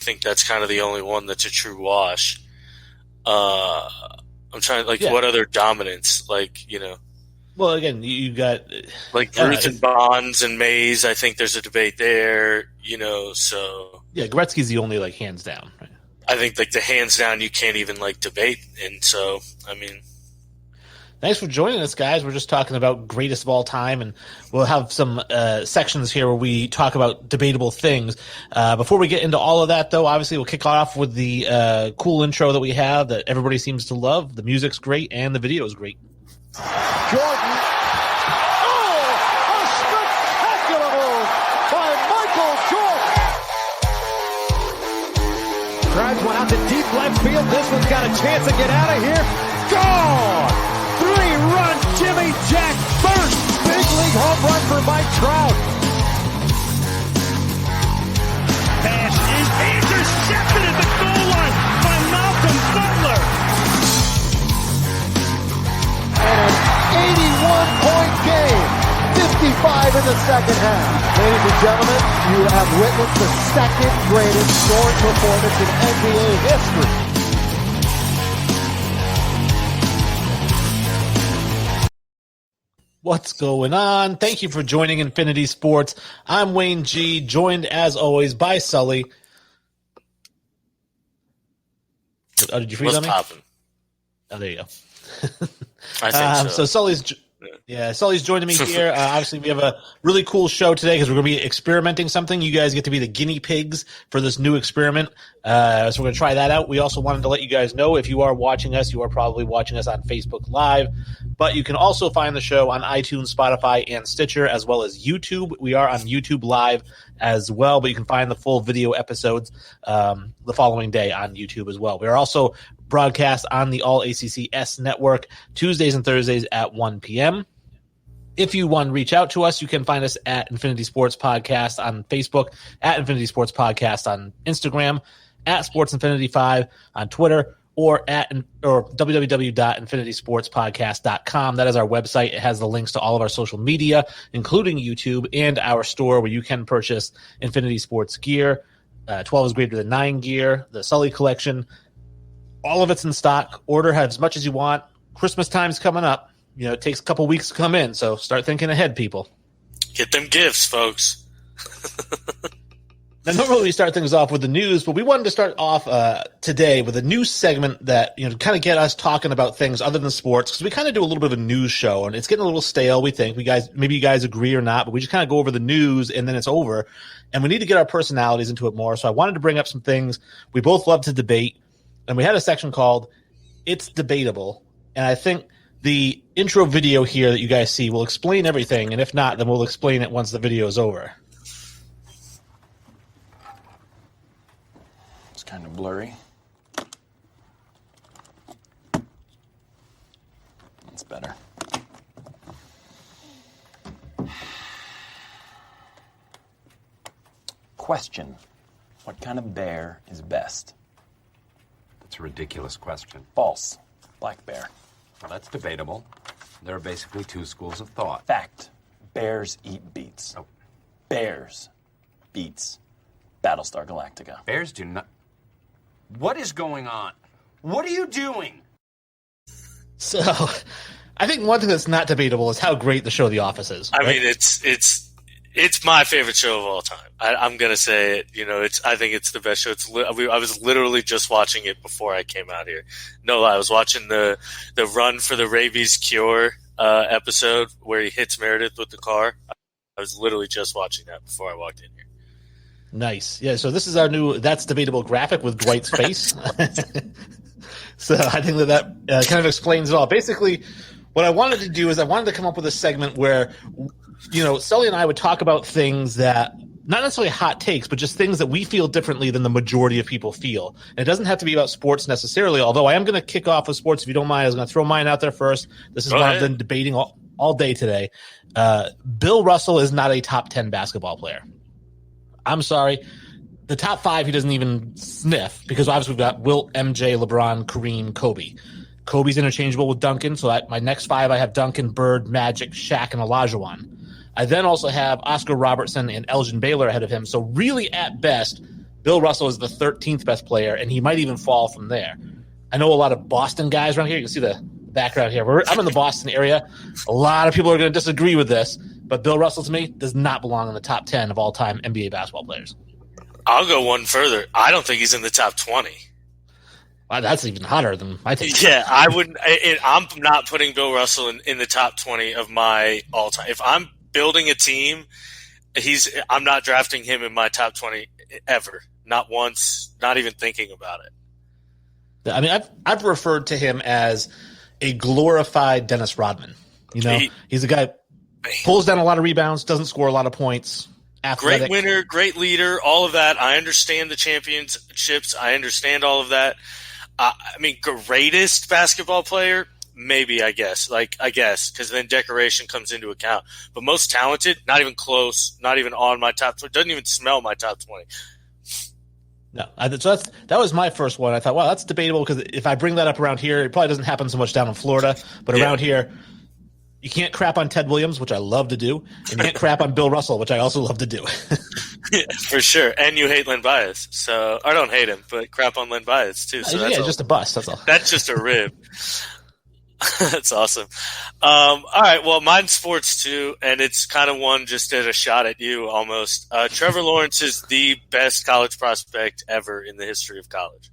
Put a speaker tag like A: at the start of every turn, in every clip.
A: think that's kind of the only one that's a true wash. I'm trying, what other dominance,
B: Well, again, you got
A: Ruth and Bonds and Mays. I think there's a debate there, so
B: yeah, Gretzky's the only hands down. Right?
A: I think the hands down you can't even debate, and so
B: thanks for joining us, guys. We're just talking about greatest of all time, and we'll have some sections here where we talk about debatable things. Before we get into all of that, though, obviously we'll kick off with the cool intro that we have that everybody seems to love. The music's great, and the video is great.
C: Jordan. Oh, a spectacular move by Michael Jordan. Drives one out to deep left field. This one's got a chance to get out of here. Gone! Three-run Jimmy Jack first big league home run for Mike Trout.
D: Pass is intercepted at the goal line by Malcolm Butler.
C: And an 81-point game, 55 in the second half. Ladies and gentlemen, you have witnessed the second greatest scoring performance in NBA history.
B: What's going on? Thank you for joining Infinity Sports. I'm Wayne G, joined as always by Sully. Oh, did you freeze on me?
A: Popping?
B: Oh, there you go.
A: I think
B: so Sully's joining me here. Obviously, we have a really cool show today because we're going to be experimenting something. You guys get to be the guinea pigs for this new experiment. So we're going to try that out. We also wanted to let you guys know if you are watching us, you are probably watching us on Facebook Live. But you can also find the show on iTunes, Spotify, and Stitcher, as well as YouTube. We are on YouTube Live as well, but you can find the full video episodes the following day on YouTube as well. We are also broadcast on the All ACCS network Tuesdays and Thursdays at 1 p.m. If you want to reach out to us, you can find us at Infinity Sports Podcast on Facebook, at Infinity Sports Podcast on Instagram, at Sports Infinity 5 on Twitter, or www.infinitysportspodcast.com. That is our website. It has the links to all of our social media, including YouTube, and our store where you can purchase Infinity Sports gear, 12 is greater than 9 gear, the Sully collection. All of it's in stock. Order as much as you want. Christmas time's coming up. It takes a couple weeks to come in, so start thinking ahead, people.
A: Get them gifts, folks.
B: Now, normally we start things off with the news, but we wanted to start off today with a news segment that, kind of get us talking about things other than sports, because we kind of do a little bit of a news show, and it's getting a little stale, we think. Maybe you guys agree or not, but we just kind of go over the news, and then it's over. And we need to get our personalities into it more, so I wanted to bring up some things. We both love to debate, and we had a section called It's Debatable, and I think the intro video here that you guys see will explain everything, and if not, then we'll explain it once the video is over.
E: It's kind of blurry. That's better. Question. What kind of bear is best?
F: That's a ridiculous question.
E: False. Black bear.
F: Well, that's debatable. There are basically two schools of thought.
E: Fact. Bears eat beets.
F: Oh.
E: Bears. Beets. Battlestar Galactica.
F: Bears do not... What is going on? What are you doing?
B: So, I think one thing that's not debatable is how great the show The Office is. Right?
A: I mean, it's my favorite show of all time. I'm gonna say it. I think it's the best show. I was literally just watching it before I came out here. No lie, I was watching the Run for the Rabies Cure episode where he hits Meredith with the car. I was literally just watching that before I walked in here.
B: Nice. Yeah, so this is our new That's Debatable graphic with Dwight's face. So I think that kind of explains it all. Basically, what I wanted to do is I wanted to come up with a segment where, Sully and I would talk about things that, not necessarily hot takes, but just things that we feel differently than the majority of people feel. And it doesn't have to be about sports necessarily, although I am going to kick off with sports if you don't mind. I was going to throw mine out there first. This is what I've been debating all day today. Bill Russell is not a top 10 basketball player. I'm sorry. The top 5 he doesn't even sniff, because obviously we've got Wilt, MJ, LeBron, Kareem, Kobe. Kobe's interchangeable with Duncan, so my next 5 I have Duncan, Bird, Magic, Shaq, and Olajuwon. I then also have Oscar Robertson and Elgin Baylor ahead of him. So really, at best, Bill Russell is the 13th best player, and he might even fall from there. I know a lot of Boston guys around here. You can see the background here. I'm in the Boston area. A lot of people are going to disagree with this, but Bill Russell, to me, does not belong in the top 10 of all-time NBA basketball players.
A: I'll go one further. I don't think he's in the top 20.
B: Wow, that's even hotter than my take.
A: Yeah, I wouldn't. I'm not putting Bill Russell in the top 20 of my all-time. If I'm building a team, I'm not drafting him in my top 20 ever. Not once. Not even thinking about it.
B: I mean, I've referred to him as a glorified Dennis Rodman. You know, he's a guy pulls down a lot of rebounds, doesn't score a lot of points. Athletic.
A: Great winner, great leader, all of that. I understand the championships. I understand all of that. I mean, greatest basketball player, maybe, I guess, because then decoration comes into account. But most talented, not even close, not even on my top 20, doesn't even smell my top 20.
B: No, so that was my first one. I thought, wow, that's debatable because if I bring that up around here, it probably doesn't happen so much down in Florida. But around here, you can't crap on Ted Williams, which I love to do, and you can't crap on Bill Russell, which I also love to do.
A: Yeah, for sure. And you hate Len Bias. So I don't hate him, but crap on Len Bias too. So
B: that's just a bust. That's all.
A: That's just a rib. That's awesome. All right. Well, mine's sports too, and it's kind of one just at a shot at you almost. Trevor Lawrence is the best college prospect ever in the history of college.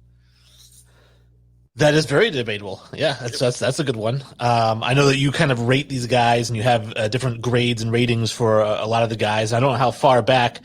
B: That is very debatable. Yeah, that's a good one. I know that you kind of rate these guys and you have different grades and ratings for a lot of the guys. I don't know how far back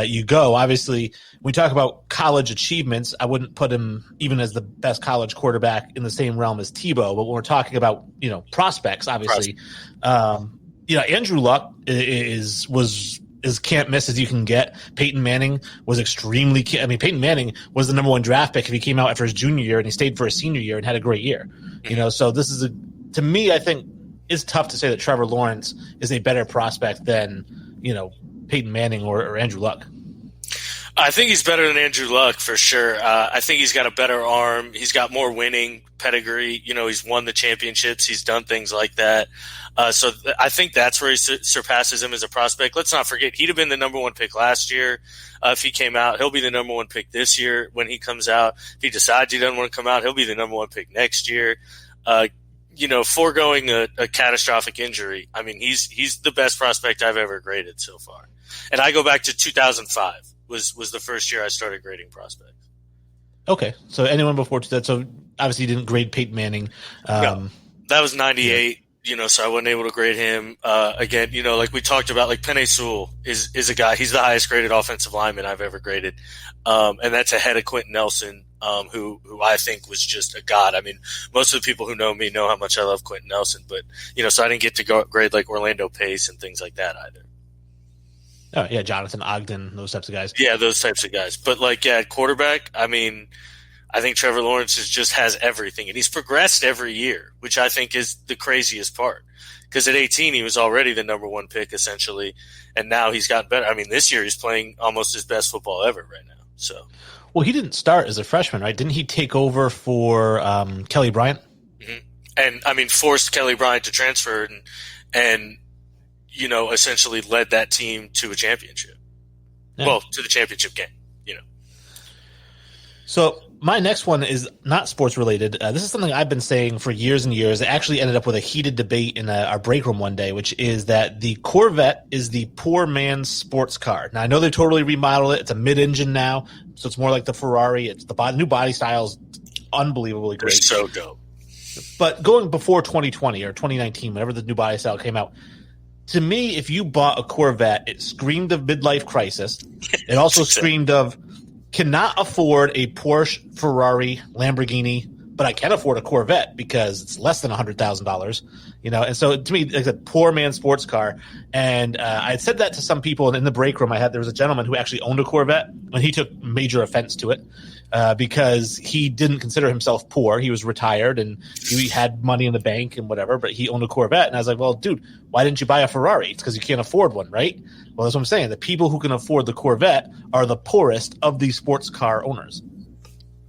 B: you go. Obviously, when we talk about college achievements, I wouldn't put him even as the best college quarterback in the same realm as Tebow. But when we're talking about, prospects, obviously, Andrew Luck was as can't miss as you can get. Peyton Manning was Peyton Manning was the number one draft pick if he came out after his junior year and he stayed for his senior year and had a great year. So this is to me, I think it's tough to say that Trevor Lawrence is a better prospect than, Peyton Manning or Andrew Luck.
A: I think he's better than Andrew Luck for sure. I think he's got a better arm. He's got more winning pedigree. He's won the championships. He's done things like that. So I think that's where he surpasses him as a prospect. Let's not forget, he'd have been the number one pick last year if he came out. He'll be the number one pick this year when he comes out. If he decides he doesn't want to come out, he'll be the number one pick next year. Foregoing a catastrophic injury, I mean, he's the best prospect I've ever graded so far. And I go back to 2005 was the first year I started grading prospects. Okay,
B: so anyone before that? So obviously you didn't grade Peyton Manning.
A: No, that was 98. So I wasn't able to grade him. Again, like we talked about, like Penei Sewell is a guy. He's the highest graded offensive lineman I've ever graded, and that's ahead of Quentin Nelson, who I think was just a god. I mean, most of the people who know me know how much I love Quentin Nelson, but so I didn't get to go grade like Orlando Pace and things like that either.
B: Oh yeah, Jonathan Ogden, those types of guys.
A: Yeah, those types of guys. But at quarterback, I mean, I think Trevor Lawrence just has everything, and he's progressed every year, which I think is the craziest part. Because at 18, he was already the number one pick essentially, and now he's gotten better. I mean, this year he's playing almost his best football ever right now. So,
B: well, he didn't start as a freshman, right? Didn't he take over for Kelly Bryant?
A: Mm-hmm. And I mean, forced Kelly Bryant to transfer and essentially led that team to a championship. Yeah. Well, to the championship game,
B: So my next one is not sports related. This is something I've been saying for years and years. It actually ended up with a heated debate in our break room one day, which is that the Corvette is the poor man's sports car. Now, I know they totally remodeled it. It's a mid-engine now, so it's more like the Ferrari. It's the new body style is unbelievably great.
A: They're so dope.
B: But going before 2020 or 2019, whenever the new body style came out, to me, if you bought a Corvette, it screamed of midlife crisis. It also screamed of cannot afford a Porsche, Ferrari, Lamborghini, but I can afford a Corvette because it's less than $100,000, And so to me, it's a poor man's sports car. And I had said that to some people, and in the break room, there was a gentleman who actually owned a Corvette, and he took major offense to it because he didn't consider himself poor. He was retired and he had money in the bank and whatever, but he owned a Corvette. And I was like, well, dude, why didn't you buy a Ferrari? It's because you can't afford one, right? Well, that's what I'm saying. The people who can afford the Corvette are the poorest of these sports car owners.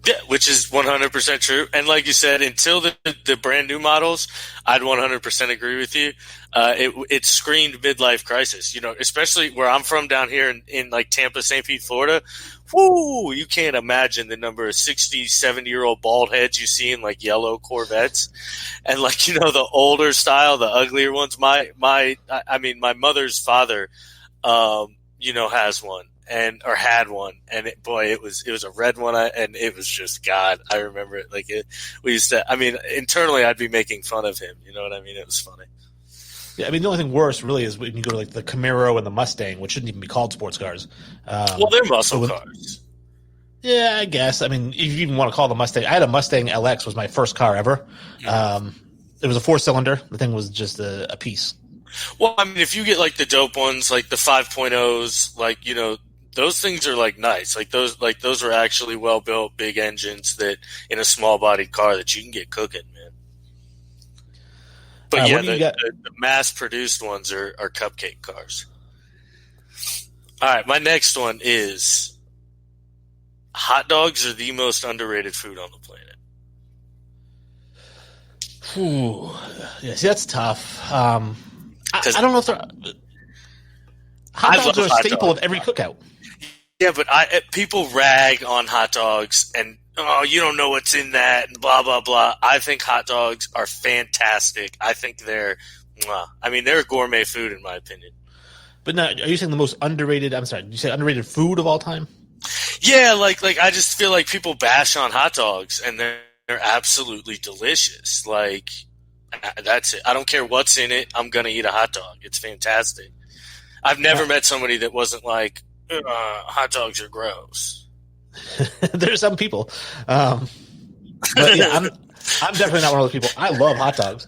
A: Yeah, which is 100% true. And like you said, until the brand new models, I'd 100% agree with you. It screamed midlife crisis, especially where I'm from down here in like Tampa, St. Pete, Florida. Whoo, you can't imagine the number of 60, 70-year-old bald heads you see in like yellow Corvettes. And like, the older style, the uglier ones. My mother's father, has one. Or had one, and it was a red one, and it was just God. I remember it we used to. I mean, internally, I'd be making fun of him. You know what I mean? It was funny.
B: Yeah, I mean, the only thing worse really is when you go to like the Camaro and the Mustang, which shouldn't even be called sports cars.
A: Well, they're muscle cars.
B: Yeah, I guess. I mean, if you even want to call the Mustang, I had a Mustang LX, was my first car ever. It was a 4-cylinder. The thing was just a piece.
A: Well, I mean, if you get like the dope ones, like the 5.0s, like those things are like nice. Like those are actually well built, big engines that in a small bodied car that you can get cooking, man. But the mass produced ones are cupcake cars. All right, my next one is hot dogs are the most underrated food on the planet.
B: Ooh, yeah, see, that's tough. I don't know if they're hot dogs are a staple of every cookout.
A: Yeah, but people rag on hot dogs and, you don't know what's in that and blah, blah, blah. I think hot dogs are fantastic. I think they're gourmet food in my opinion. But
B: now, are you saying the most underrated, I'm sorry, did you say underrated food of all time?
A: Yeah, like I just feel like people bash on hot dogs and they're absolutely delicious. Like, that's it. I don't care what's in it. I'm going to eat a hot dog. It's fantastic. I've never met somebody that wasn't like, hot dogs are gross.
B: There's some people. But yeah, I'm definitely not one of those people. I love hot dogs.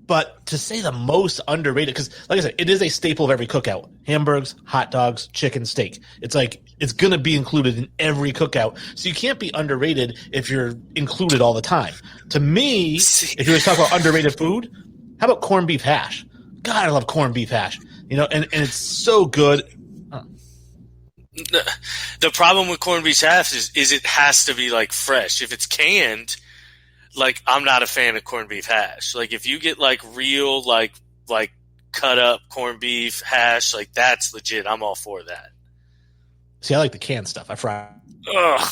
B: But to say the most underrated, because like I said, it is a staple of every cookout. Hamburgers, hot dogs, chicken, steak. It's like, it's going to be included in every cookout. So you can't be underrated if you're included all the time. To me, if you were to talk about underrated food, how about corned beef hash? God, I love corned beef hash. And it's so good.
A: The problem with corned beef hash is it has to be like fresh. If it's canned, like I'm not a fan of corned beef hash. Like if you get like real like cut up corned beef hash, like that's legit. I'm all for that.
B: See, I like the canned stuff. I fry.
A: Ugh.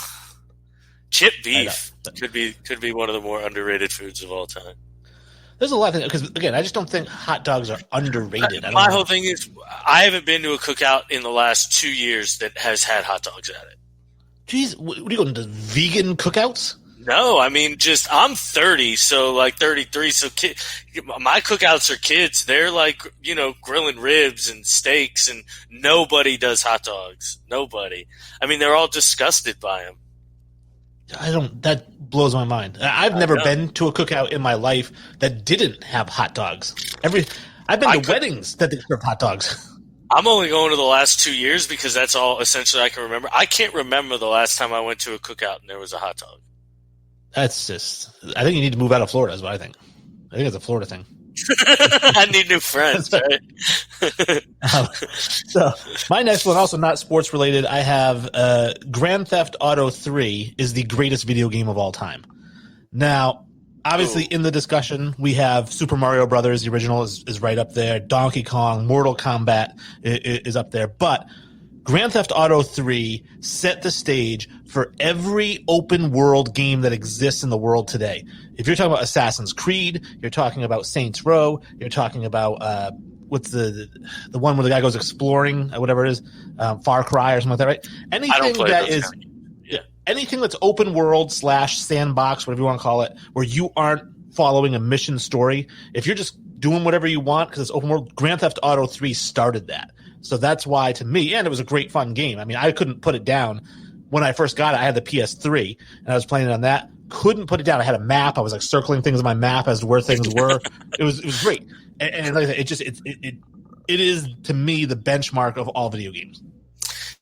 A: Chip beef could be one of the more underrated foods of all time.
B: There's a lot of things, because again, I just don't think hot dogs are underrated.
A: My whole thing is I haven't been to a cookout in the last 2 years that has had hot dogs at it.
B: Jeez, what are you going to vegan cookouts?
A: No, I mean, just I'm 30, so like 33. So my cookouts are kids. They're like, grilling ribs and steaks, and nobody does hot dogs. Nobody. I mean, they're all disgusted by them.
B: That blows my mind. I've never been to a cookout in my life that didn't have hot dogs. I've been to weddings that didn't serve hot dogs.
A: I'm only going to the last 2 years because that's all essentially I can remember. I can't remember the last time I went to a cookout and there was a hot dog.
B: That's just, I think you need to move out of Florida is what I think. I think it's a Florida thing.
A: I need new friends, right?
B: So my next one, also not sports related. I have Grand Theft Auto 3 is the greatest video game of all time. Now, obviously, in the discussion, we have Super Mario Brothers. The original is right up there. Donkey Kong, Mortal Kombat is up there. But Grand Theft Auto 3 set the stage for every open world game that exists in the world today. If you're talking about Assassin's Creed, you're talking about Saints Row, you're talking about what's the one where the guy goes exploring, whatever it is, Far Cry or something like that, right? Anything that's open world / sandbox, whatever you want to call it, where you aren't following a mission story. If you're just doing whatever you want because it's open world, Grand Theft Auto 3 started that. So that's why, to me, and it was a great fun game. I mean, I couldn't put it down. When I first got it, I had the PS3, and I was playing it on that. Couldn't put it down. I had a map. I was like circling things on my map as to where things were. It was great. And like I said, it is, to me, the benchmark of all video games.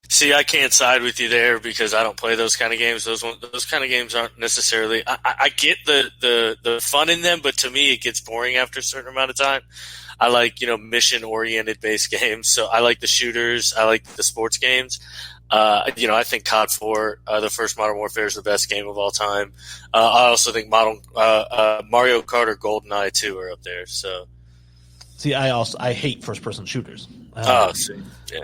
A: See, I can't side with you there because I don't play those kind of games. Those kind of games aren't necessarily. I get the fun in them, but to me, it gets boring after a certain amount of time. I like mission oriented based games, so I like the shooters. I like the sports games. I think COD 4, the first Modern Warfare, is the best game of all time. I also think Mario Kart or GoldenEye 2 are up there. So,
B: see, I hate first person shooters.
A: See, yeah.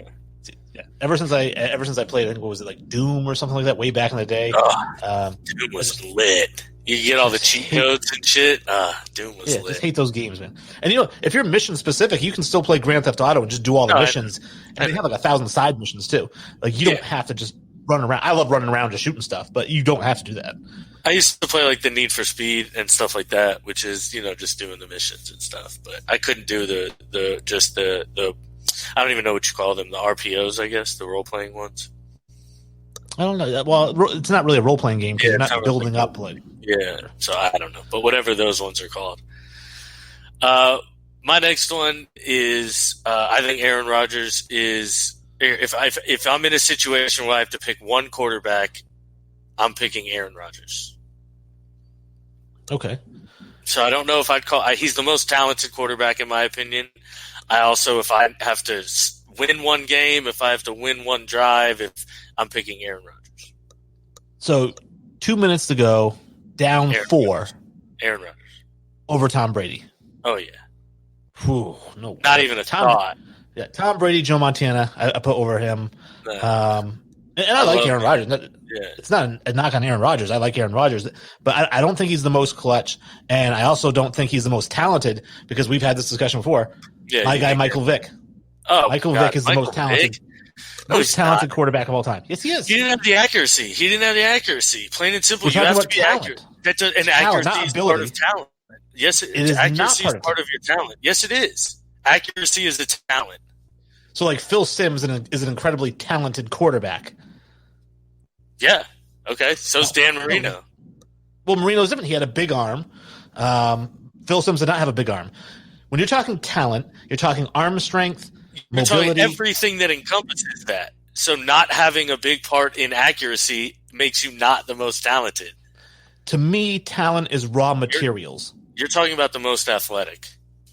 B: Yeah. Ever since I played, I think, what was it, like Doom or something like that, way back in the day.
A: Doom was lit. You get all the cheat codes and shit. Doom was lit.
B: Just hate those games, man. And if you're mission specific, you can still play Grand Theft Auto and just do all the missions. And they have like 1,000 side missions too. Like you don't have to just run around. I love running around just shooting stuff, but you don't have to do that.
A: I used to play like the Need for Speed and stuff like that, which is just doing the missions and stuff. But I couldn't do the I don't even know what you call them, the RPOs, I guess, the role playing ones.
B: I don't know. Well, it's not really a role playing game because you're not building up like.
A: Yeah, so I don't know, but whatever those ones are called. My next one is I think Aaron Rodgers is. If I'm in a situation where I have to pick one quarterback, I'm picking Aaron Rodgers.
B: Okay.
A: So I don't know if I'd call. He's the most talented quarterback in my opinion. I also, if I have to win one game, if I have to win one drive, if I'm picking Aaron Rodgers.
B: So 2 minutes to go, down
A: Aaron
B: 4.
A: Rodgers. Aaron Rodgers.
B: Over Tom Brady.
A: Oh, yeah.
B: Whew, no.
A: Not even a thought.
B: Yeah, Tom Brady, Joe Montana, I put over him. And I like Aaron Rodgers. It's not a knock on Aaron Rodgers. I like Aaron Rodgers, but I don't think he's the most clutch, and I also don't think he's the most talented because we've had this discussion before.
A: Yeah,
B: my guy, Michael Vick.
A: Oh,
B: Michael Vick is the most talented. Most talented quarterback of all time. Yes, he is.
A: He didn't have the accuracy. Plain and simple. You have to be accurate. And accuracy is part of talent. Yes, accuracy is part of your talent. Yes, it is. Accuracy is a talent.
B: So, like, Phil Simms is an incredibly talented quarterback.
A: Yeah. Okay. So's Dan Marino.
B: Well, Marino's different. He had a big arm. Phil Simms did not have a big arm. When you're talking talent, you're talking arm strength,
A: you're
B: mobility.
A: Talking everything that encompasses that. So not having a big part in accuracy makes you not the most talented.
B: To me, talent is raw materials.
A: You're talking about the most athletic.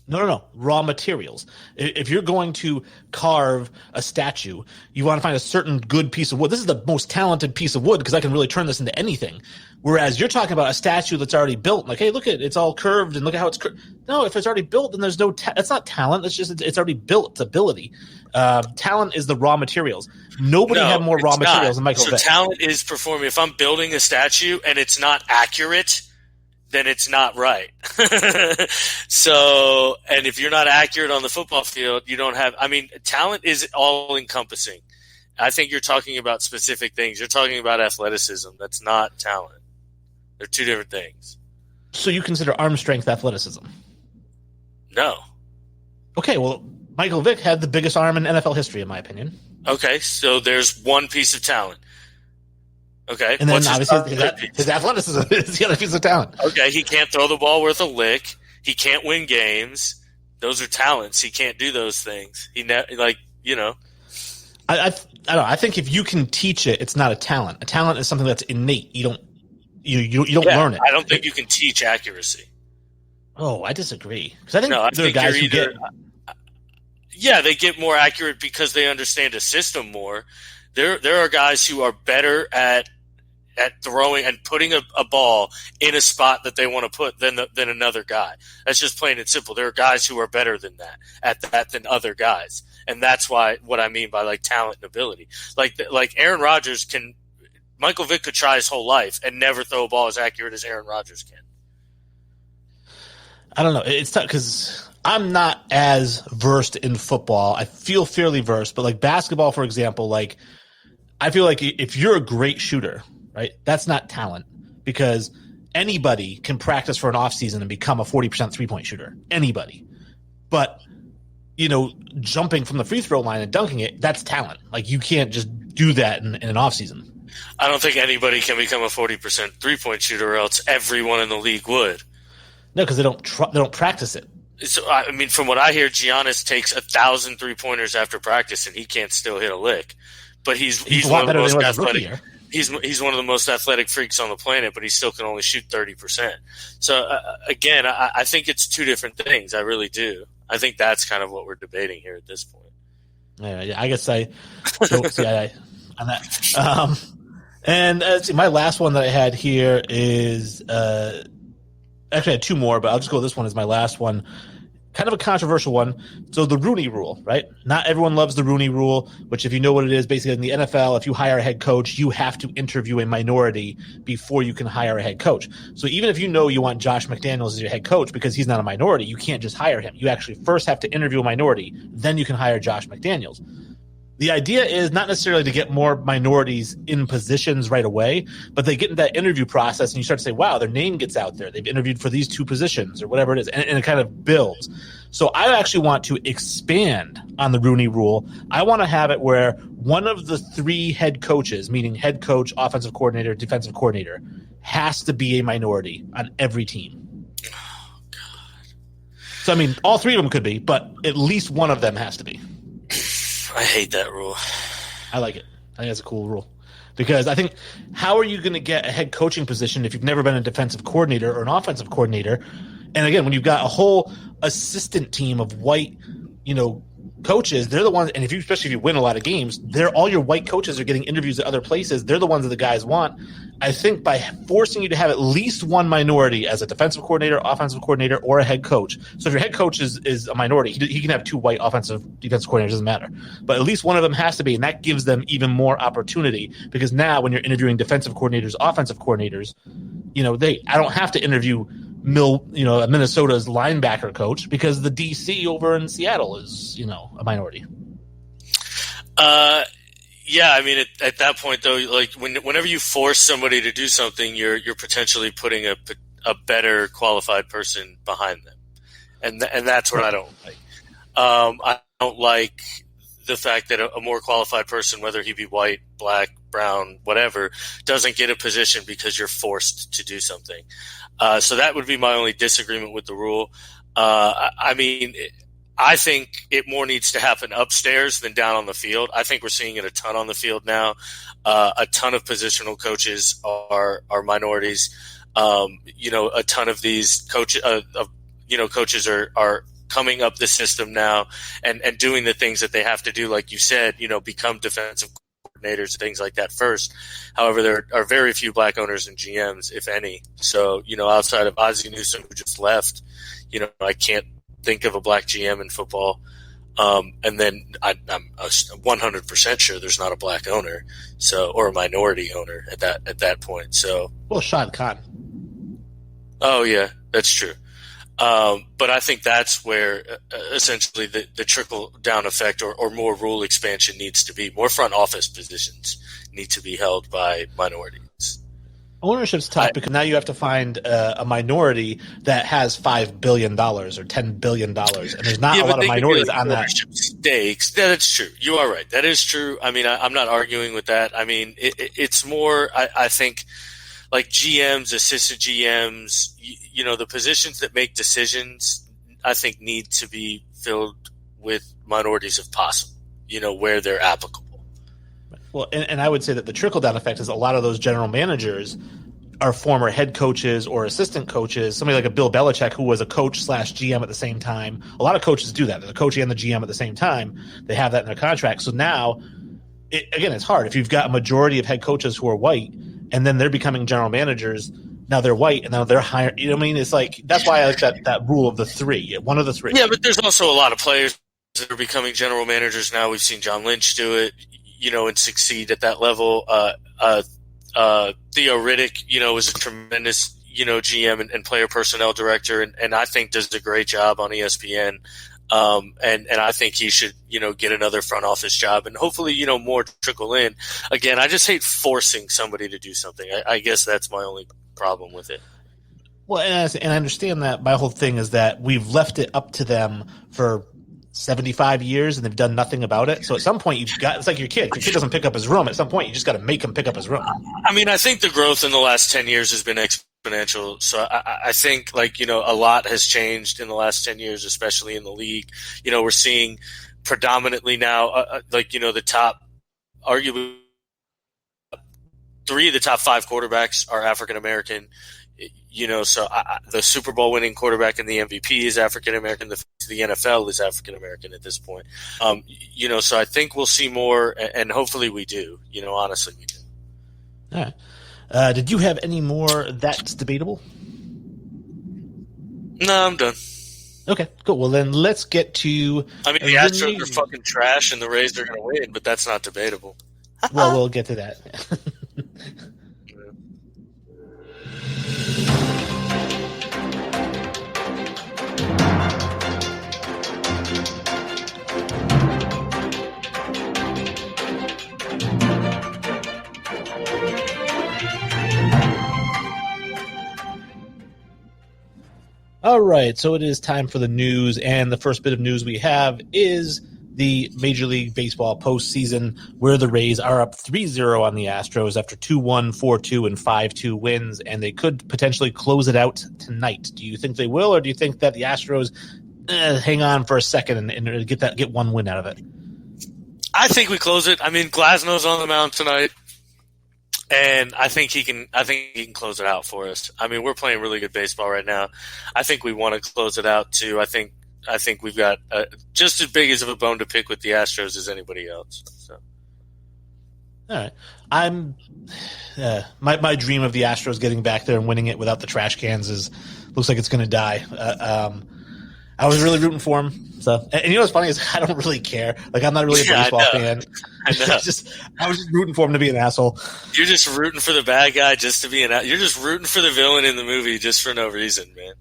B: No. Raw materials. If you're going to carve a statue, you want to find a certain good piece of wood. This is the most talented piece of wood because I can really turn this into anything. Whereas you're talking about a statue that's already built. Like, hey, look at it. It's all curved and look at how it's curved. No, if it's already built, then there's no that's not talent. It's just it's already built. It's ability. Talent is the raw materials. Nobody had more raw materials than Michael Vick.
A: So talent is performing. If I'm building a statue and it's not accurate, then it's not right. So, and if you're not accurate on the football field, you don't have, talent is all encompassing. I think you're talking about specific things. You're talking about athleticism. That's not talent. They're two different things.
B: So you consider arm strength athleticism?
A: No.
B: Okay, well, Michael Vick had the biggest arm in NFL history, in my opinion.
A: Okay, so there's one piece of talent. Okay.
B: And then obviously his athleticism is the other piece of talent.
A: Okay, he can't throw the ball worth a lick. He can't win games. Those are talents. He can't do those things. I don't know. I think if you can teach it, it's not a talent. A talent is something that's innate. You don't learn it. I don't think you can teach accuracy.
B: Oh, I disagree. Because I think there are guys who get.
A: Yeah, they get more accurate because they understand a system more. There are guys who are better at throwing and putting a ball in a spot that they want to put than another guy. That's just plain and simple. There are guys who are better than that than other guys, and that's what I mean by like talent and ability. Like Aaron Rodgers can. Michael Vick could try his whole life and never throw a ball as accurate as Aaron Rodgers can.
B: I don't know. It's tough because I'm not as versed in football. I feel fairly versed, but like basketball, for example, like I feel like if you're a great shooter, right, that's not talent because anybody can practice for an offseason and become a 40% three-point shooter. Anybody. But, jumping from the free throw line and dunking it, that's talent. Like you can't just do that in an offseason.
A: I don't think anybody can become a 40% three-point shooter, or else everyone in the league would.
B: No, because they don't practice it.
A: So from what I hear, Giannis takes 1,000 3-pointers after practice, and he can't still hit a lick. But he's one of the most athletic. He's one of the most athletic freaks on the planet, but he still can only shoot 30%. So again, I think it's two different things. I really do. I think that's kind of what we're debating here at this point.
B: Yeah, I guess on that. And let's see, my last one that I had here is actually I had two more, but I'll just go with this one as my last one. Kind of a controversial one. So the Rooney Rule, right? Not everyone loves the Rooney Rule, which if you know what it is, basically in the NFL, if you hire a head coach, you have to interview a minority before you can hire a head coach. So even if you know you want Josh McDaniels as your head coach because he's not a minority, you can't just hire him. You actually first have to interview a minority, then you can hire Josh McDaniels. The idea is not necessarily to get more minorities in positions right away, but they get in that interview process and you start to say, wow, their name gets out there. They've interviewed for these two positions or whatever it is, and it kind of builds. So I actually want to expand on the Rooney Rule. I want to have it where one of the three head coaches, meaning head coach, offensive coordinator, defensive coordinator, has to be a minority on every team.
A: Oh, God.
B: So, I mean, all three of them could be, but at least one of them has to be.
A: I hate that rule.
B: I like it. I think that's a cool rule. Because I think, how are you going to get a head coaching position if you've never been a defensive coordinator or an offensive coordinator? And again, when you've got a whole assistant team of white, coaches, they're the ones, and especially if you win a lot of games, all your white coaches are getting interviews at other places. They're the ones that the guys want. I think by forcing you to have at least one minority as a defensive coordinator, offensive coordinator, or a head coach. So if your head coach is a minority, he can have two white offensive, defensive coordinators, doesn't matter. But at least one of them has to be, and that gives them even more opportunity because now when you're interviewing defensive coordinators, offensive coordinators, I don't have to interview Minnesota's linebacker coach because the DC over in Seattle is, a minority.
A: Yeah, I mean, at that point though, like whenever you force somebody to do something, you're potentially putting a better qualified person behind them, and that's what I don't like. I don't like the fact that a more qualified person, whether he be white, black, brown, whatever, doesn't get a position because you're forced to do something. So that would be my only disagreement with the rule. I think it more needs to happen upstairs than down on the field. I think we're seeing it a ton on the field now. A ton of positional coaches are minorities. A ton of these coaches are coming up the system now and doing the things that they have to do, like you said, become defensive coordinators, things like that first. However, there are very few black owners and GMs, if any. So, outside of Ozzie Newsome, who just left, I can't think of a black GM in football. And then I'm 100% sure there's not a black owner, or a minority owner at that point. So,
B: well, Shad Khan.
A: Oh yeah, that's true. But I think that's where essentially the trickle down effect or more rule expansion needs to be. More front office positions need to be held by minorities.
B: Ownership's tough because now you have to find a minority that has $5 billion or $10 billion, and there's not a lot of minorities on that.
A: Stakes. That's true. You are right. That is true. I mean, I'm not arguing with that. I mean, it's more, I think, like GMs, assistant GMs, the positions that make decisions, I think need to be filled with minorities if possible, where they're applicable.
B: Well, and I would say that the trickle-down effect is a lot of those general managers are former head coaches or assistant coaches, somebody like a Bill Belichick who was a coach / GM at the same time. A lot of coaches do that. They're the coach and the GM at the same time. They have that in their contract. So now, it's hard. If you've got a majority of head coaches who are white and then they're becoming general managers, now they're white and now they're higher. It's like that's why I like that rule of the three, one of the three.
A: Yeah, but there's also a lot of players that are becoming general managers now. We've seen John Lynch do it, and succeed at that level. Theo Riddick, was a tremendous, GM and player personnel director, and I think does a great job on ESPN. And I think he should, get another front office job and hopefully, more trickle in. Again, I just hate forcing somebody to do something. I guess that's my only problem with it.
B: Well, and I understand that my whole thing is that we've left it up to them for 75 years and they've done nothing about it. So at some point it's like your kid. If your kid doesn't pick up his room, at some point you just got to make him pick up his room.
A: I mean, I think the growth in the last 10 years has been exponential. So I think a lot has changed in the last 10 years, especially in the league. We're seeing predominantly now, the top, arguably 3 of the top 5 quarterbacks are African-American. So the Super Bowl winning quarterback and the MVP is African-American. The to the NFL is African American at this point. So I think we'll see more, and hopefully we do. Honestly, we do.
B: All right. Did you have any more that's debatable?
A: No, I'm done.
B: Okay, cool. Well, then let's get to.
A: I mean, the Astros are fucking trash, and the Rays are going to win, but that's not debatable.
B: Well, we'll get to that. All right, so it is time for the news, and the first bit of news we have is the Major League Baseball postseason, where the Rays are up 3-0 on the Astros after 2-1, 4-2, and 5-2 wins, and they could potentially close it out tonight. Do you think they will, or do you think that the Astros hang on for a second and get one win out of it?
A: I think we close it. I mean, Glasnow's on the mound tonight. And I think he can close it out for us. I mean, we're playing really good baseball right now. I think we want to close it out too. I think we've got just as big as of a bone to pick with the Astros as anybody else. So,
B: all right, I'm my dream of the Astros getting back there and winning it without the trash cans looks like it's going to die. I was really rooting for him. So, and you know what's funny is I don't really care. Like, I'm not really a baseball fan.
A: I know.
B: I was just rooting for him to be an asshole.
A: You're just rooting for the bad guy just to be you're just rooting for the villain in the movie just for no reason, man.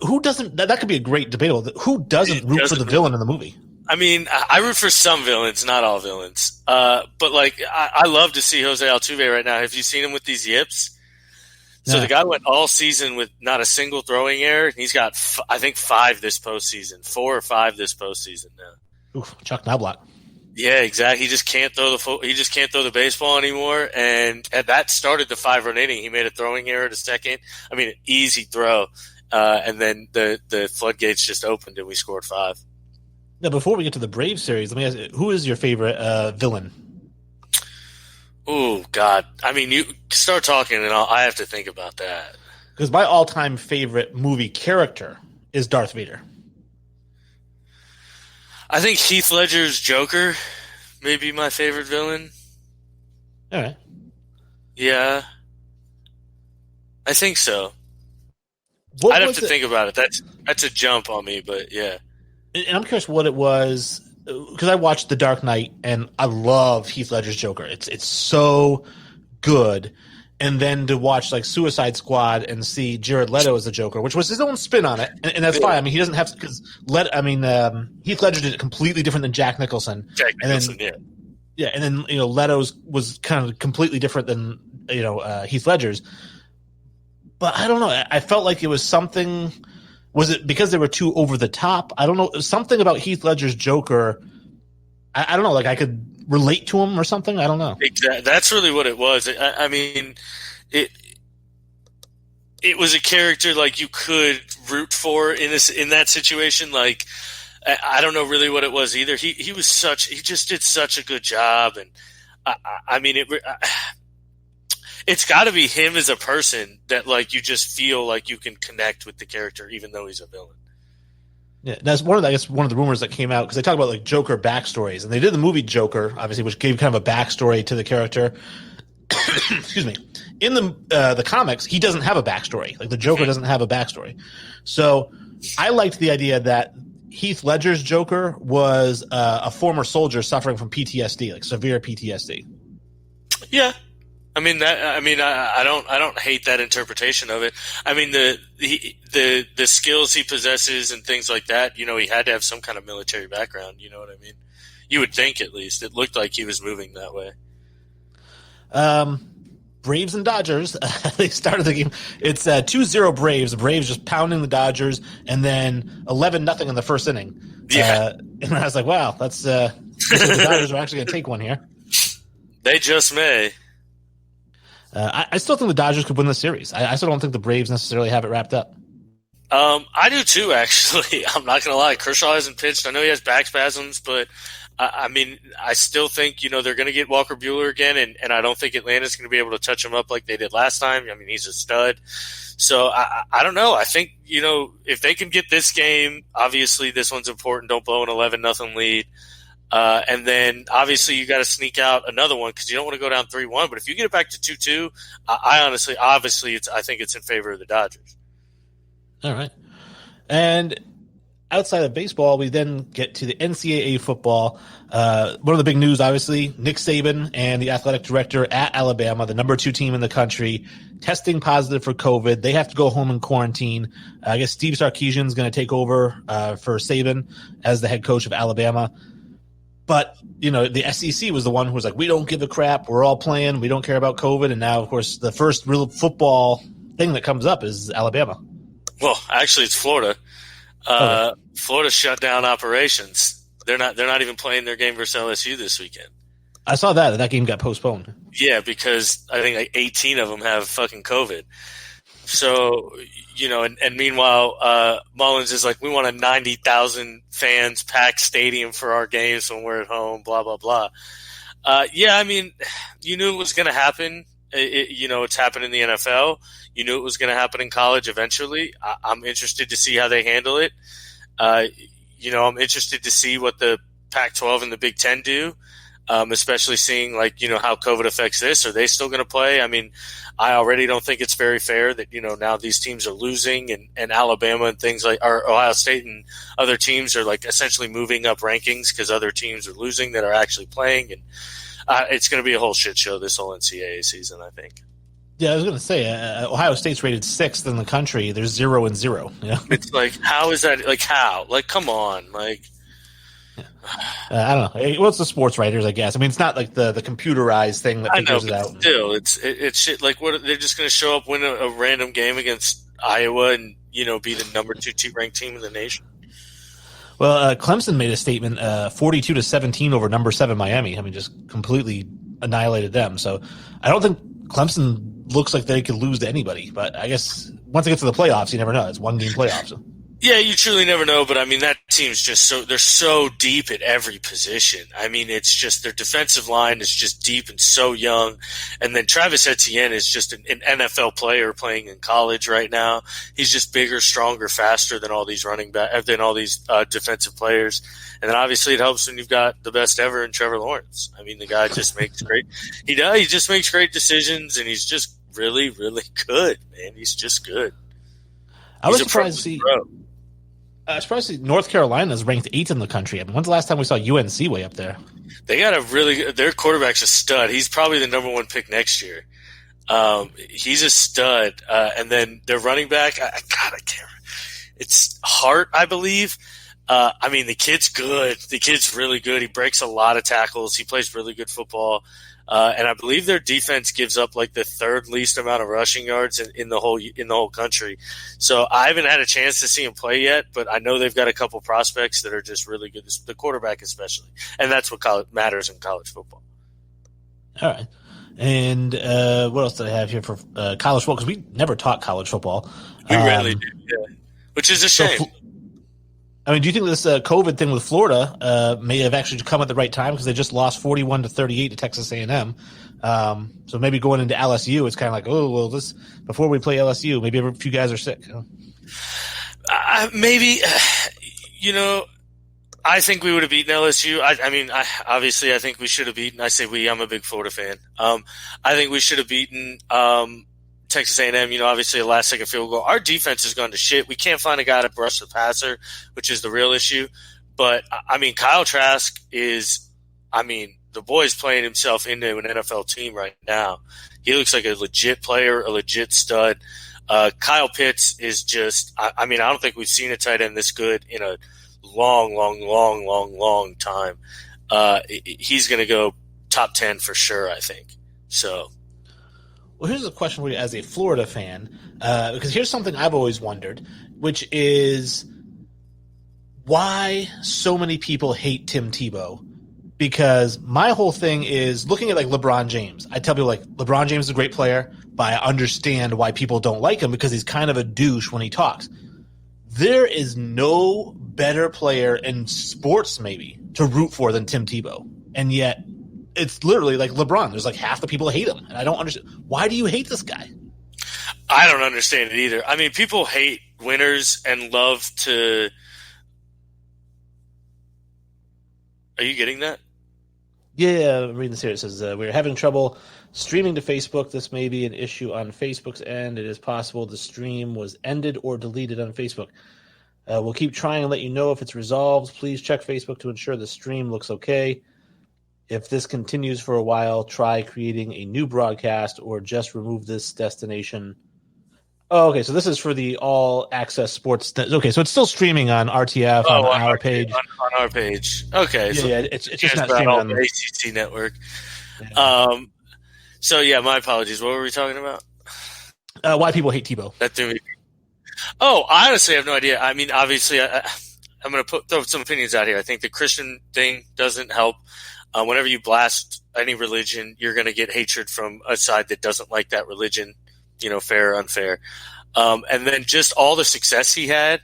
B: Who doesn't? That could be a great debate. Who doesn't root for the villain in the movie?
A: I mean, I root for some villains, not all villains. But like, I love to see Jose Altuve right now. Have you seen him with these yips? So the guy went all season with not a single throwing error. He's got, I think, 5 this postseason, 4 or 5 this postseason now.
B: Oof, Chuck Knobloch.
A: Yeah, exactly. He just can't throw the baseball anymore. And that started the 5-run inning. He made a throwing error to second. I mean, an easy throw, and then the floodgates just opened and we scored 5.
B: Now, before we get to the Braves series, let me ask you, who is your favorite villain?
A: Oh, God. I mean, you start talking and I have to think about that.
B: Because my all-time favorite movie character is Darth Vader.
A: I think Heath Ledger's Joker may be my favorite villain.
B: All right.
A: Yeah. I think so. I'd have to think about it. That's a jump on me, but yeah.
B: And I'm curious what it was, because I watched The Dark Knight, and I love Heath Ledger's Joker. It's so good. And then to watch like Suicide Squad and see Jared Leto as the Joker, which was his own spin on it, and that's fine. I mean, he doesn't have to, because Heath Ledger did it completely different than Jack Nicholson. Yeah, and then Leto's was kind of completely different than Heath Ledger's. But I don't know. I felt like it was something. Was it because they were too over the top? I don't know. Something about Heath Ledger's Joker. I don't know. Like I could relate to him or something. I don't know.
A: Exactly. That's really what it was. I mean, it was a character like you could root for in that situation. Like I don't know really what it was either. He just did such a good job, and I mean it's got to be him as a person that like you just feel like you can connect with the character even though he's a villain.
B: Yeah, that's one of the rumors that came out, because they talk about like Joker backstories, and they did the movie Joker, obviously, which gave kind of a backstory to the character. Excuse me. In the comics, he doesn't have a backstory. Like the Joker doesn't have a backstory. So I liked the idea that Heath Ledger's Joker was a former soldier suffering from PTSD, like severe PTSD.
A: Yeah. I mean I don't hate that interpretation of it. I mean the skills he possesses and things like that, he had to have some kind of military background, you know what I mean? You would think, at least. It looked like he was moving that way.
B: Braves and Dodgers, they started the game. It's 2-0 Braves. The Braves just pounding the Dodgers, and then 11-0 in the first inning.
A: Yeah.
B: And I was like, wow, that's the Dodgers are actually going to take one here.
A: They just may.
B: I still think the Dodgers could win the series. I still don't think the Braves necessarily have it wrapped up.
A: I do too, actually. I'm not going to lie. Kershaw hasn't pitched. I know he has back spasms, but I mean, I still think, they're going to get Walker Buehler again, and I don't think Atlanta's going to be able to touch him up like they did last time. I mean, he's a stud. So I don't know. I think, if they can get this game, obviously this one's important. Don't blow an 11-0 lead. And then obviously you got to sneak out another one because you don't want to go down 3-1. But if you get it back to 2-2, I think it's in favor of the Dodgers.
B: All right. And outside of baseball, we then get to the NCAA football. One of the big news, obviously, Nick Saban and the athletic director at Alabama, the number 2 team in the country, testing positive for COVID. They have to go home and quarantine. I guess Steve Sarkisian is going to take over for Saban as the head coach of Alabama. But, the SEC was the one who was like, we don't give a crap. We're all playing. We don't care about COVID. And now, of course, the first real football thing that comes up is Alabama.
A: Well, actually, it's Florida.
B: Okay.
A: Florida shut down operations. They're not even playing their game versus LSU this weekend.
B: I saw that game got postponed.
A: Yeah, because I think like 18 of them have fucking COVID. So, and meanwhile, Mullins is like, we want a 90,000 fans packed stadium for our games when we're at home, blah, blah, blah. Yeah, I mean, you knew it was going to happen. It's happened in the NFL. You knew it was going to happen in college eventually. I'm interested to see how they handle it. I'm interested to see what the Pac-12 and the Big Ten do, especially seeing how COVID affects this. Are they still going to play? I mean, I already don't think it's very fair that, now these teams are losing and Alabama and things like or Ohio State and other teams are essentially moving up rankings because other teams are losing that are actually playing. And it's going to be a whole shit show this whole NCAA season, I think.
B: Yeah, I was going to say, Ohio State's rated 6th in the country. There's 0-0.
A: It's how is that? How? come on.
B: I don't know. Well, it's the sports writers, I guess. I mean, it's not like the computerized thing that figures it out.
A: Still, it's shit. What they're just going to show up, win a random game against Iowa, and be the number 2 ranked team in the nation.
B: Well, Clemson made a statement, 42-17 over number 7 Miami. I mean, just completely annihilated them. So I don't think Clemson looks like they could lose to anybody. But I guess once it gets to the playoffs, you never know. It's 1-game playoffs.
A: Yeah, you truly never know, but I mean that team's just they're so deep at every position. I mean, it's just their defensive line is just deep and so young, and then Travis Etienne is just an NFL player playing in college right now. He's just bigger, stronger, faster than all these defensive players, and then obviously it helps when you've got the best ever in Trevor Lawrence. I mean, the guy just makes he just makes great decisions, and he's just really, really good, man. He's just good.
B: I was surprised to see North Carolina is ranked 8th in the country. I mean, when's the last time we saw UNC way up there?
A: They got their quarterback's a stud. He's probably the number 1 pick next year. He's a stud. And then their running back, I can't remember. It's Hart, I believe. I mean, the kid's good. The kid's really good. He breaks a lot of tackles. He plays really good football. And I believe their defense gives up the 3rd least amount of rushing yards in the whole country. So I haven't had a chance to see him play yet, but I know they've got a couple prospects that are just really good. The quarterback especially, and that's what matters in college football.
B: All right. And what else did I have here for college football? Because we never taught college football.
A: We really did, yeah. Which is a shame.
B: I mean, do you think this COVID thing with Florida may have actually come at the right time because they just lost 41-38 to Texas A&M? So maybe going into LSU, it's kind of like, oh, well, before we play LSU, maybe a few guys are sick.
A: Maybe, I think we would have beaten LSU. I think we should have beaten. I say we. I'm a big Florida fan. I think we should have beaten Texas A&M, obviously a last-second field goal. Our defense has gone to shit. We can't find a guy to brush the passer, which is the real issue. But, I mean, Kyle Trask is – the boy's playing himself into an NFL team right now. He looks like a legit player, a legit stud. Kyle Pitts is just – I don't think we've seen a tight end this good in a long time. He's going to go top 10 for sure, I think. So –
B: well, here's a question for you as a Florida fan, because here's something I've always wondered, which is why so many people hate Tim Tebow. Because my whole thing is looking at LeBron James. I tell people LeBron James is a great player, but I understand why people don't like him because he's kind of a douche when he talks. There is no better player in sports maybe to root for than Tim Tebow. And yet it's literally like LeBron. There's like half the people hate him. And I don't understand. Why do you hate this guy?
A: I don't understand it either. I mean, people hate winners and love to. Are you getting that?
B: Yeah, I'm reading this here. It says, we're having trouble streaming to Facebook. This may be an issue on Facebook's end. It is possible the stream was ended or deleted on Facebook. We'll keep trying and let you know if it's resolved. Please check Facebook to ensure the stream looks okay. If this continues for a while, try creating a new broadcast or just remove this destination. Oh, okay, so this is for the All Access Sports. Okay, so it's still streaming on RTF on our page.
A: On our page. Okay.
B: Yeah, it's just not streaming on
A: the ACC network. Yeah. So, yeah, my apologies. What were we talking about?
B: Why people hate Tebow.
A: That threw me. Oh, I honestly have no idea. I mean, obviously, I'm going to throw some opinions out here. I think the Christian thing doesn't help. Whenever you blast any religion, you're going to get hatred from a side that doesn't like that religion, fair or unfair. And then just all the success he had,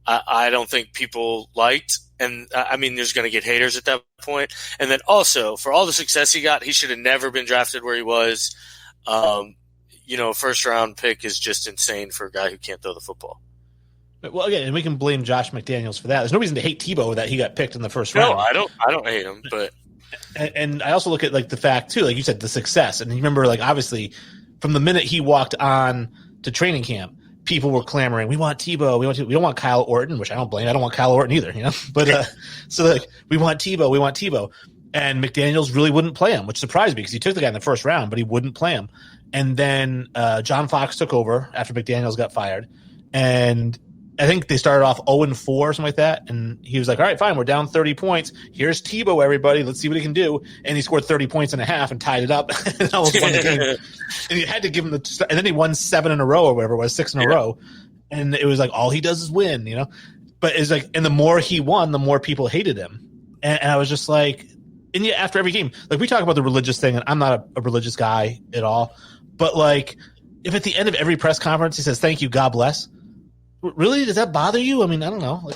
A: I don't think people liked. And I mean, there's going to get haters at that point. And then also, for all the success he got, he should have never been drafted where he was. First round pick is just insane for a guy who can't throw the football.
B: Well, again, and we can blame Josh McDaniels for that. There's no reason to hate Tebow that he got picked in the first round.
A: No, I don't hate him, but.
B: And I also look at like the fact too, like you said, the success. And you remember, like obviously, from the minute he walked on to training camp, people were clamoring, "We want Tebow. We don't want Kyle Orton," which I don't blame. I don't want Kyle Orton either, But so like, we want Tebow. We want Tebow. And McDaniels really wouldn't play him, which surprised me because he took the guy in the first round, but he wouldn't play him. And then John Fox took over after McDaniels got fired, and I think they started off 0-4 or something like that. And he was like, all right, fine, we're down 30 points. Here's Tebow, everybody. Let's see what he can do. And he scored 30 points and a half and tied it up and almost won the game. And you had to give him and then he won 7 in a row or whatever it was, 6 in a row. And it was like, all he does is win, But it's like, and the more he won, the more people hated him. And I was just like, and yet after every game, like we talk about the religious thing, and I'm not a religious guy at all. But like, if at the end of every press conference he says, thank you, God bless. Really? Does that bother you? I mean, I don't know.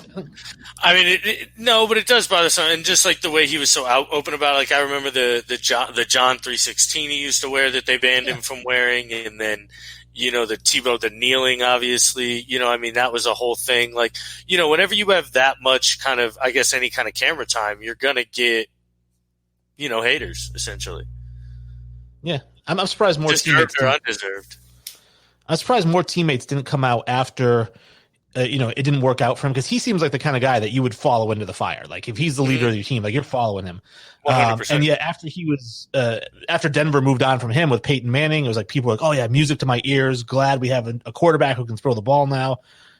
A: I mean, no, but it does bother some. And just like the way he was so open about it, like I remember the John 3:16 he used to wear that they banned him from wearing, and then the Tebow, the kneeling, obviously. I mean, that was a whole thing. Like, whenever you have that much kind of, I guess, any kind of camera time, you're gonna get, haters essentially.
B: Yeah, I'm surprised more
A: deserved or undeserved.
B: I'm surprised more teammates didn't come out after. It didn't work out for him because he seems like the kind of guy that you would follow into the fire. Like if he's the leader of your team, like you're following him.
A: 100%.
B: And yet after Denver moved on from him with Peyton Manning, it was like people were like, oh yeah, music to my ears. Glad we have a quarterback who can throw the ball now.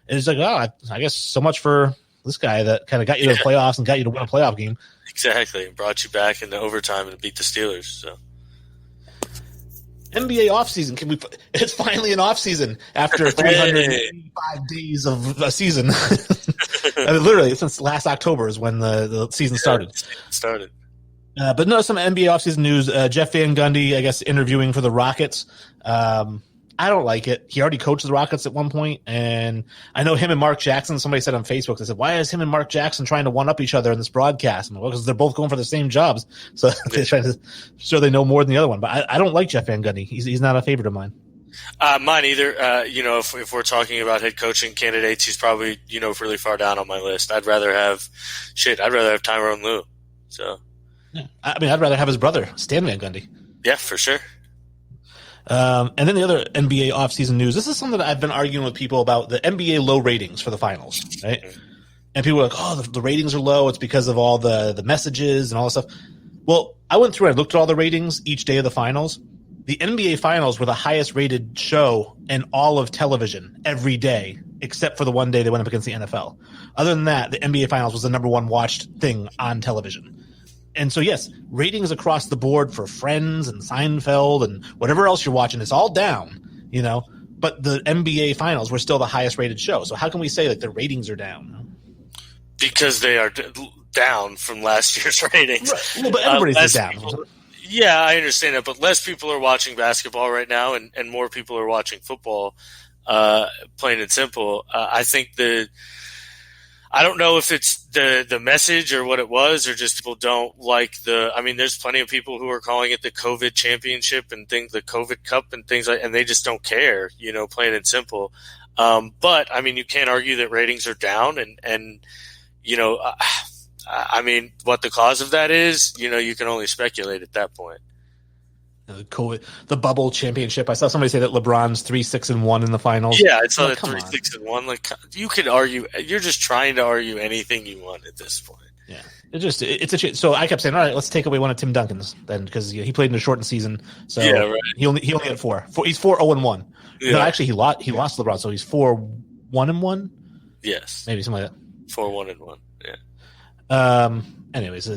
B: And it's like, oh, I guess so much for this guy that kind of got you to the playoffs and got you to win a playoff game.
A: Exactly. Brought you back into overtime and beat the Steelers. So.
B: NBA offseason. It's finally an offseason after 385 days of a season. I mean, literally, since last October is when the season started. But no, some NBA offseason news. Jeff Van Gundy, I guess, interviewing for the Rockets. I don't like it. He already coached the Rockets at one point, and I know him and Mark Jackson, somebody said on Facebook, they said, why is him and Mark Jackson trying to one-up each other in this broadcast? Well, because they're both going for the same jobs, so they're trying to show they know more than the other one. But I don't like Jeff Van Gundy. He's not a favorite of mine.
A: Mine either. If we're talking about head coaching candidates, he's probably, really far down on my list. I'd rather have Tyrone Lue. So,
B: yeah. I mean, I'd rather have his brother, Stan Van Gundy.
A: Yeah, for sure.
B: And then the other NBA offseason news. This is something that I've been arguing with people about, the NBA low ratings for the finals, right? And people are like, oh, the ratings are low. It's because of all the messages and all this stuff. Well, I went through and I looked at all the ratings each day of the finals. The NBA finals were the highest rated show in all of television every day, except for the one day they went up against the NFL. Other than that, the NBA finals was the number one watched thing on television. And so, yes, ratings across the board for Friends and Seinfeld and whatever else you're watching, it's all down, but the NBA finals were still the highest rated show. So how can we say that the ratings are down?
A: Because they are down from last year's ratings.
B: Right. Well, but everybody's down.
A: Yeah, I understand that, but less people are watching basketball right now and more people are watching football, plain and simple. I think I don't know if it's the message or what it was, or just people don't like there's plenty of people who are calling it the COVID championship and things, the COVID Cup and things and they just don't care, plain and simple. But you can't argue that ratings are down and what the cause of that is, you can only speculate at that point.
B: The bubble championship. I saw somebody say that LeBron's 3-6-1 in the finals.
A: Yeah, I saw that 3-6-1. Like, you could argue. You're just trying to argue anything you want at this point.
B: Yeah, it's a. So I kept saying, all right, let's take away one of Tim Duncan's then, because he played in a shortened season. So
A: yeah, right.
B: He only had 4. He's 4-0-1. Yeah. No, actually, he lost LeBron, so he's 4-1-1.
A: Yes,
B: maybe something like that.
A: 4-1-1. Yeah.
B: Anyways.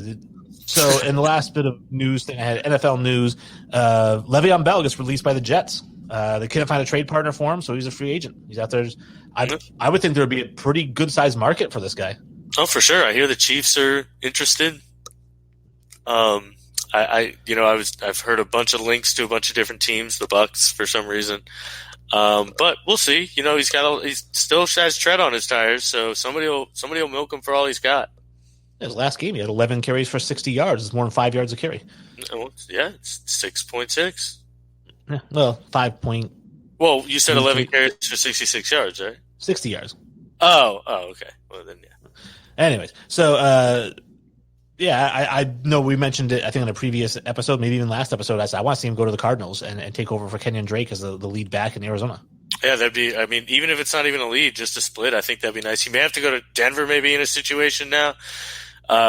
B: So, in the last bit of news thing I had, NFL news, Le'Veon Bell gets released by the Jets. They couldn't find a trade partner for him, so he's a free agent. He's out there. I would think there would be a pretty good-sized market for this guy.
A: Oh, for sure. I hear the Chiefs are interested. I've heard a bunch of links to a bunch of different teams, the Bucks for some reason. But we'll see. He still has tread on his tires, so somebody will milk him for all he's got.
B: His last game, he had 11 carries for 60 yards. It's more than 5 yards a carry.
A: Yeah, it's 6.6.
B: Yeah, well, 5 point.
A: Well, you said 11 carries for 66 yards, right?
B: 60 yards.
A: Oh, okay. Well, then, yeah.
B: Anyways, so, I know we mentioned it, I think, in a previous episode, maybe even last episode. I said, I want to see him go to the Cardinals and take over for Kenyon Drake as the lead back in Arizona.
A: Yeah, that'd be, even if it's not even a lead, just a split, I think that'd be nice. He may have to go to Denver maybe in a situation now.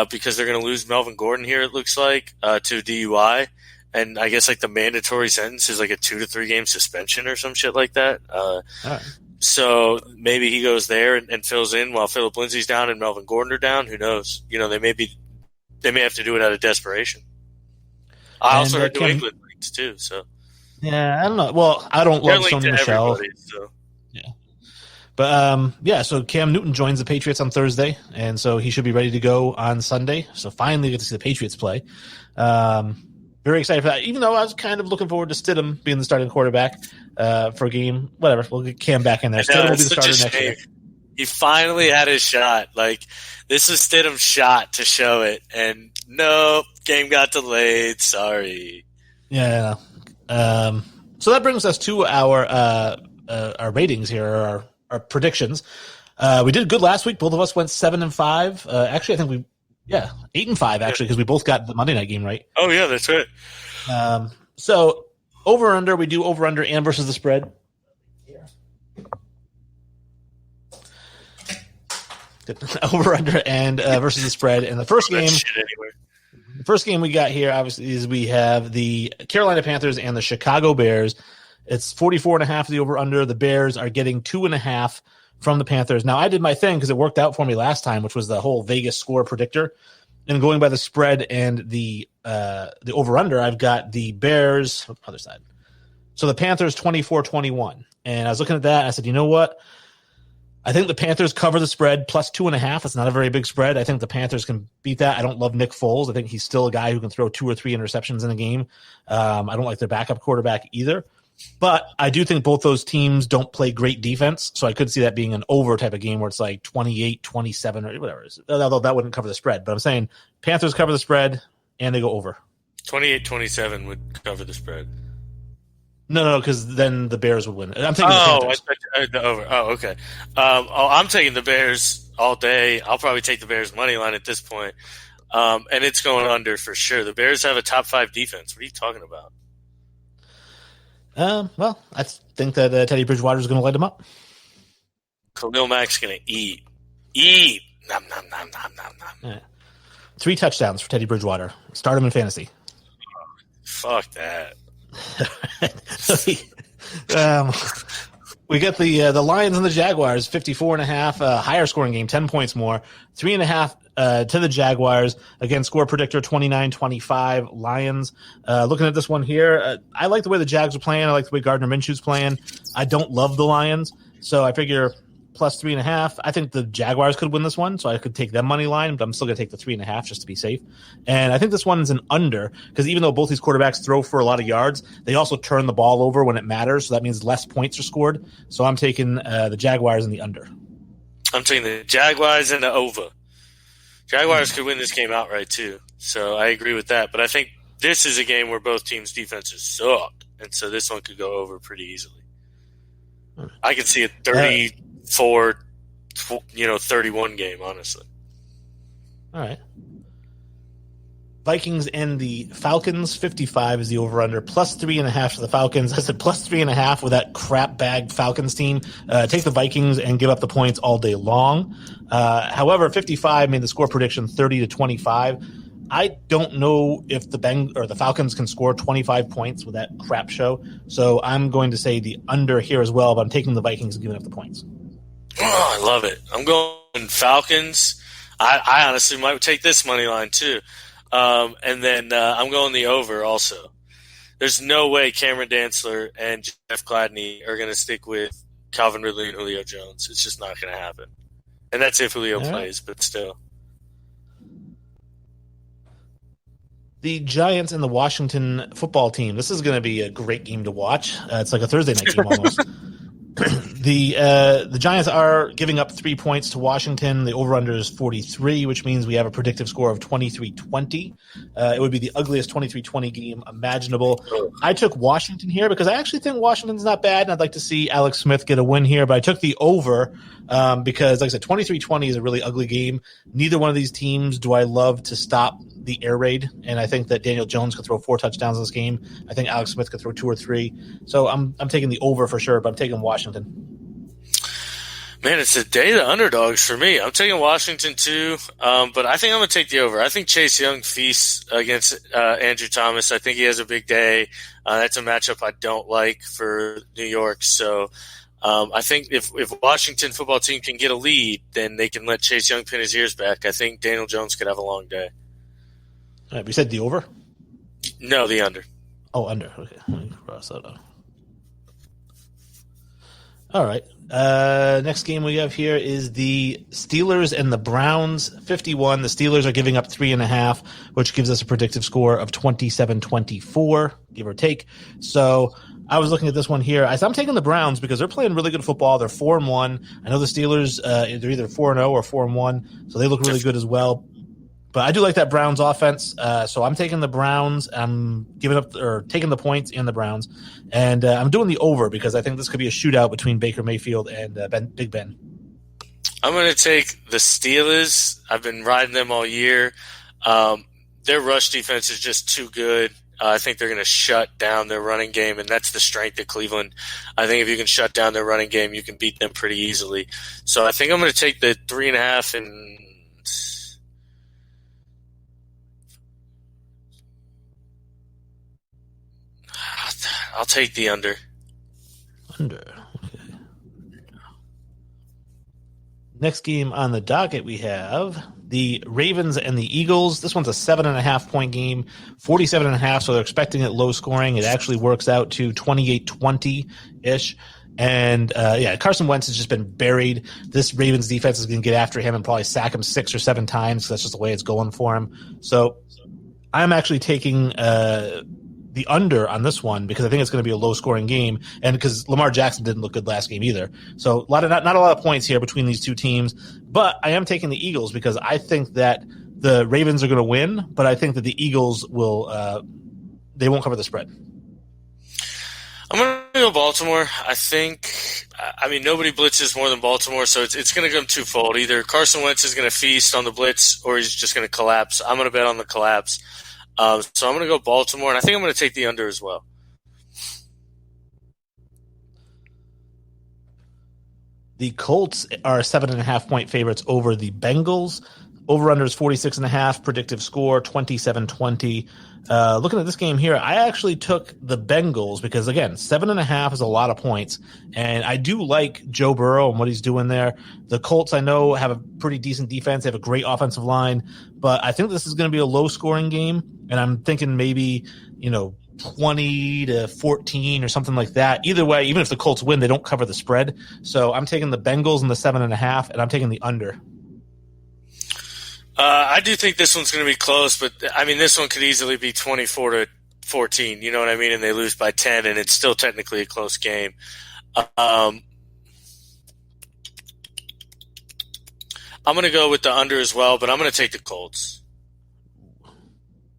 A: Because they're going to lose Melvin Gordon here, it looks like, to DUI. And I guess, the mandatory sentence is, a 2 to 3 game suspension or some shit like that.
B: Right.
A: So maybe he goes there and fills in while Phillip Lindsay's down and Melvin Gordon are down. Who knows? They may have to do it out of desperation. I also heard New England links, too, so.
B: Yeah, I don't know. Well, I don't love Sony Michel.
A: So.
B: Yeah. But, so Cam Newton joins the Patriots on Thursday, and so he should be ready to go on Sunday. So finally get to see the Patriots play. Very excited for that, even though I was kind of looking forward to Stidham being the starting quarterback for a game. Whatever, we'll get Cam back in there. Stidham will be the starter next year.
A: He finally had his shot. This is Stidham's shot to show it, and nope, game got delayed. Sorry.
B: Yeah. So that brings us to our ratings here, our predictions. We did good last week. Both of us went 7-5. Actually, I think 8-5 actually, because we both got the Monday night game right.
A: Oh yeah, that's right.
B: So over under, we do over under and versus the spread. Over under and versus the spread in the first game. The first game we got here, obviously, is we have the Carolina Panthers and the Chicago Bears. It's 44.5 the over-under. The Bears are getting 2.5 from the Panthers. Now, I did my thing because it worked out for me last time, which was the whole Vegas score predictor. And going by the spread and the over-under, I've got the Bears. Other side. So the Panthers 24-21. And I was looking at that, and I said, you know what? I think the Panthers cover the spread plus 2.5. It's not a very big spread. I think the Panthers can beat that. I don't love Nick Foles. I think he's still a guy who can throw 2 or 3 interceptions in a game. I don't like their backup quarterback either. But I do think both those teams don't play great defense, so I could see that being an over type of game where it's 28-27 or whatever it is. Although that wouldn't cover the spread. But I'm saying Panthers cover the spread and they go over.
A: 28-27 would cover the spread.
B: No, because then the Bears would win. I'm taking the Panthers.
A: The over. Oh, okay. I'm taking the Bears all day. I'll probably take the Bears money line at this point. And it's going under for sure. The Bears have a top 5 defense. What are you talking about?
B: Well, I think that Teddy Bridgewater is going to light them up.
A: Khalil Mack's going to eat. Nom, nom, nom, nom, nom, nom.
B: Yeah. 3 touchdowns for Teddy Bridgewater. Start him in fantasy.
A: Fuck that.
B: We got the Lions and the Jaguars, 54.5, higher scoring game, 10 points more, 3.5 to the Jaguars. Again, score predictor 29-25 Lions. Looking at this one here, I like the way the Jags are playing. I like the way Gardner Minshew's playing. I don't love the Lions, so I figure plus 3.5. I think the Jaguars could win this one, so I could take them money line, but I'm still going to take the 3.5 just to be safe. And I think this one's an under because even though both these quarterbacks throw for a lot of yards, they also turn the ball over when it matters. So that means less points are scored. So I'm taking the Jaguars in the under.
A: I'm taking the Jaguars and the over. Jaguars could win this game outright too, so I agree with that. But I think this is a game where both teams' defenses suck, and so this one could go over pretty easily. I could see a 34, 31 game, honestly.
B: All right. Vikings and the Falcons, 55 is the over-under, plus 3.5 for the Falcons. I said plus 3.5 with that crap bag Falcons team. Take the Vikings and give up the points all day long. However, 55 made the score prediction 30-25. I don't know if the Falcons can score 25 points with that crap show, so I'm going to say the under here as well, but I'm taking the Vikings and giving up the points.
A: Oh, I love it. I'm going Falcons. I honestly might take this money line too. And then I'm going the over also. There's no way Cameron Dantzler and Jeff Gladney are going to stick with Calvin Ridley and Julio Jones. It's just not going to happen. And that's if Julio plays, but still.
B: The Giants and the Washington football team. This is going to be a great game to watch. It's like a Thursday night game almost. The Giants are giving up 3 points to Washington. The over-under is 43, which means we have a predictive score of 23-20. It would be the ugliest 23-20 game imaginable. I took Washington here because I actually think Washington's not bad, and I'd like to see Alex Smith get a win here. But I took the over because, like I said, 23-20 is a really ugly game. Neither one of these teams do I love to stop the air raid, and I think that Daniel Jones could throw 4 touchdowns in this game. I think Alex Smith could throw 2 or 3. So I'm taking the over for sure, but I'm taking Washington.
A: Man, it's a day of the underdogs for me. I'm taking Washington too, but I think I'm going to take the over. I think Chase Young feasts against Andrew Thomas. I think he has a big day. That's a matchup I don't like for New York. So I think if Washington football team can get a lead, then they can let Chase Young pin his ears back. I think Daniel Jones could have a long day.
B: All right, we said the over?
A: No, the under.
B: Oh, under. Okay. Let me cross that out. All right. Next game we have here is the Steelers and the Browns, 51. The Steelers are giving up 3.5, which gives us a predictive score of 27-24, give or take. So I was looking at this one here. I'm taking the Browns because they're playing really good football. They're 4-1. I know the Steelers, they're either 4-0 or 4-1, so they look really good as well. But I do like that Browns offense, so I'm taking the Browns. I'm taking the points in the Browns, and I'm doing the over because I think this could be a shootout between Baker Mayfield and Big Ben.
A: I'm going to take the Steelers. I've been riding them all year. Their rush defense is just too good. I think they're going to shut down their running game, and that's the strength of Cleveland. I think if you can shut down their running game, you can beat them pretty easily. So I think I'm going to take the 3.5 and I'll take the under.
B: Under. Okay. Next game on the docket, we have the Ravens and the Eagles. This one's a 7.5 point game, 47.5. So they're expecting it low scoring. It actually works out to 28-20 ish. And Carson Wentz has just been buried. This Ravens defense is going to get after him and probably sack him 6 or 7 times. That's just the way it's going for him. So I'm actually taking the under on this one because I think it's going to be a low-scoring game, and because Lamar Jackson didn't look good last game either. So not a lot of points here between these two teams, but I am taking the Eagles because I think that the Ravens are going to win, but I think that the Eagles will they won't cover the spread.
A: I'm going to go Baltimore. Nobody blitzes more than Baltimore, so it's going to come twofold. Either Carson Wentz is going to feast on the blitz or he's just going to collapse. I'm going to bet on the collapse. So I'm going to go Baltimore, and I think I'm going to take the under as well.
B: The Colts are 7.5 point favorites over the Bengals. Over-under is 46.5. Predictive score 27-20. Looking at this game here, I actually took the Bengals because, again, 7.5 is a lot of points, and I do like Joe Burrow and what he's doing there. The Colts, I know, have a pretty decent defense. They have a great offensive line, but I think this is going to be a low-scoring game, and I'm thinking maybe, 20-14 or something like that. Either way, even if the Colts win, they don't cover the spread. So I'm taking the Bengals in the 7.5, and I'm taking the under.
A: I do think this one's going to be close, but this one could easily be 24-14. You know what I mean? And they lose by 10, and it's still technically a close game. I'm going to go with the under as well, but I'm going to take the Colts.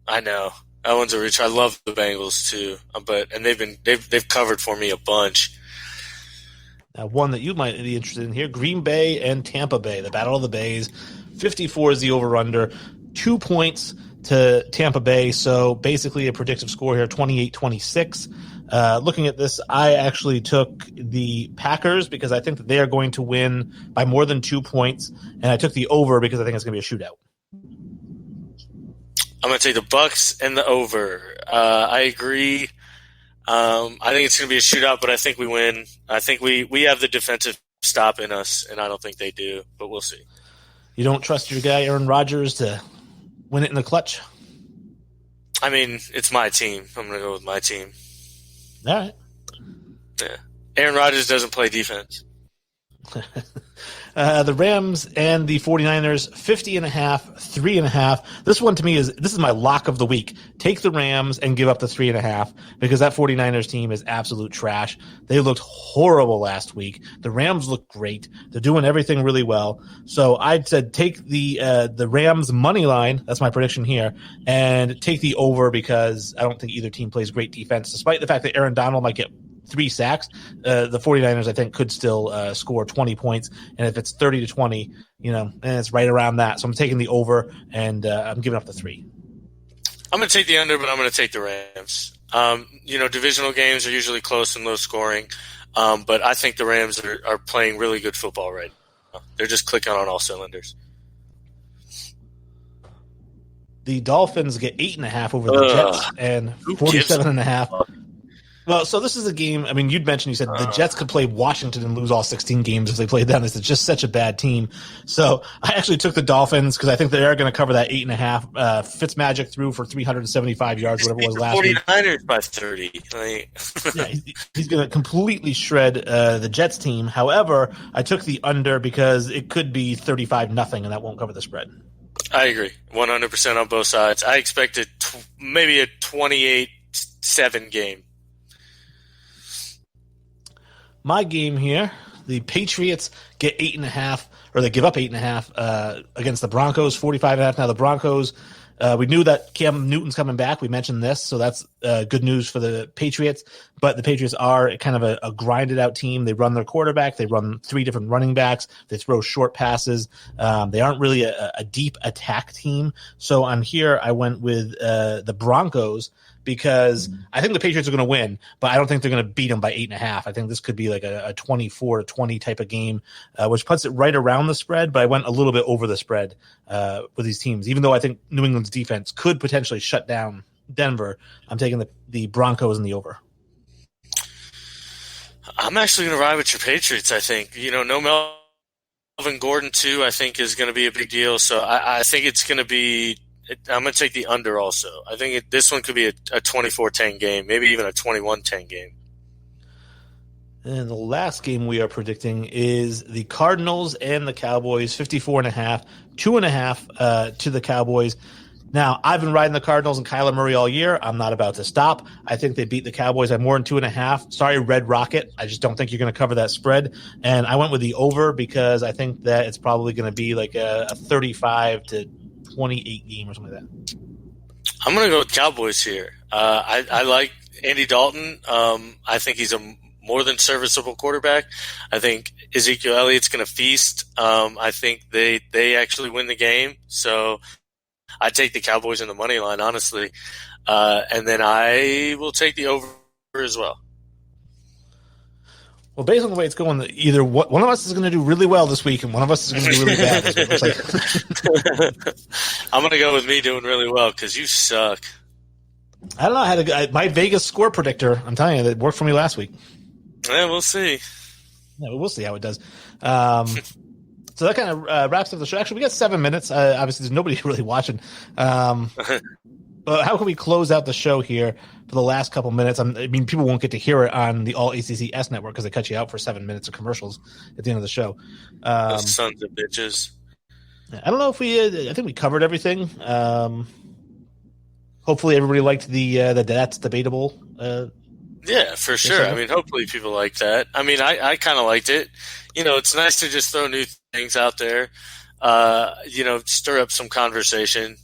A: I know that one's a reach. I love the Bengals too, and they've covered for me a bunch.
B: Now, one that you might be interested in here: Green Bay and Tampa Bay, the Battle of the Bays. 54 is the over/under. 2 points to Tampa Bay, so basically a predictive score here, 28-26. Looking at this, I actually took the Packers because I think that they are going to win by more than 2 points, and I took the over because I think it's going to be a shootout.
A: I'm going to take the Bucks and the over. I agree. I think it's going to be a shootout, but I think we win. I think we have the defensive stop in us, and I don't think they do, but we'll see.
B: You don't trust your guy Aaron Rodgers to win it in the clutch?
A: I mean, it's my team. I'm going to go with my team.
B: All right.
A: Yeah. Aaron Rodgers doesn't play defense.
B: The Rams and the 49ers, 50.5, 3.5. This one to me this is my lock of the week. Take the Rams and give up the 3.5 because that 49ers team is absolute trash. They looked horrible last week. The Rams look great. They're doing everything really well. So I said take the Rams money line. That's my prediction here, and take the over because I don't think either team plays great defense, despite the fact that Aaron Donald might get 3 sacks. The 49ers, I think, could still score 20 points. And if it's 30-20, and it's right around that. So I'm taking the over, and I'm giving up the 3.
A: I'm going to take the under, but I'm going to take the Rams. Divisional games are usually close and low scoring, but I think the Rams are playing really good football right now. They're just clicking on all cylinders.
B: The Dolphins get 8.5 over the Jets and 47.5. Well, so this is a game. I mean, you'd mentioned, you said the Jets could play Washington and lose all 16 games if they played them. It's just such a bad team. So I actually took the Dolphins because I think they are going to cover that 8.5. Fitzmagic threw for 375 yards, whatever it was last week.
A: 49ers by 30.
B: Yeah, he's going to completely shred the Jets team. However, I took the under because it could be 35-0, and that won't cover the spread.
A: I agree, 100% on both sides. I expected maybe a 28-7 game.
B: My game here, the Patriots get 8.5, or they give up 8.5 against the Broncos, 45.5. Now the Broncos, we knew that Cam Newton's coming back. We mentioned this, so that's good news for the Patriots. But the Patriots are kind of a grinded out team. They run their quarterback. They run 3 different running backs. They throw short passes. They aren't really a deep attack team. So on here, I went with the Broncos because I think the Patriots are going to win, but I don't think they're going to beat them by 8.5. I think this could be like a 24-20 type of game, which puts it right around the spread, but I went a little bit over the spread with these teams. Even though I think New England's defense could potentially shut down Denver, I'm taking the Broncos and the over.
A: I'm actually going to ride with your Patriots, I think. No Melvin Gordon, too, I think is going to be a big deal. So I think it's going to be I'm going to take the under also. I think this one could be a 24-10 game, maybe even a 21-10 game.
B: And the last game we are predicting is the Cardinals and the Cowboys, 54.5, 2.5 to the Cowboys. Now, I've been riding the Cardinals and Kyler Murray all year. I'm not about to stop. I think they beat the Cowboys by more than 2.5. Sorry, Red Rocket. I just don't think you're going to cover that spread. And I went with the over because I think that it's probably going to be like a 35-28 game or something like that.
A: I'm going to go with Cowboys here. I like Andy Dalton. I think he's a more than serviceable quarterback. I think Ezekiel Elliott's going to feast. I think they actually win the game. So I take the Cowboys in the money line, honestly. And then I will take the over as well.
B: Well, based on the way it's going, either one of us is going to do really well this week and one of us is going to do really bad this week. Like.
A: I'm going to go with me doing really well because you suck.
B: I don't know. I had my Vegas score predictor, I'm telling you, that worked for me last week.
A: Yeah, we'll see.
B: Yeah, we'll see how it does. So that kind of wraps up the show. Actually, we got 7 minutes. Obviously, there's nobody really watching. But how can we close out the show here for the last couple minutes? I mean, people won't get to hear it on the All ACCS network because they cut you out for 7 minutes of commercials at the end of the show.
A: Those sons of bitches.
B: I don't know if I think we covered everything. Hopefully, everybody liked the That's Debatable.
A: Yeah, for sure. I mean, hopefully people like that. I mean, I kind of liked it. It's nice to just throw new things out there. stir up some conversation.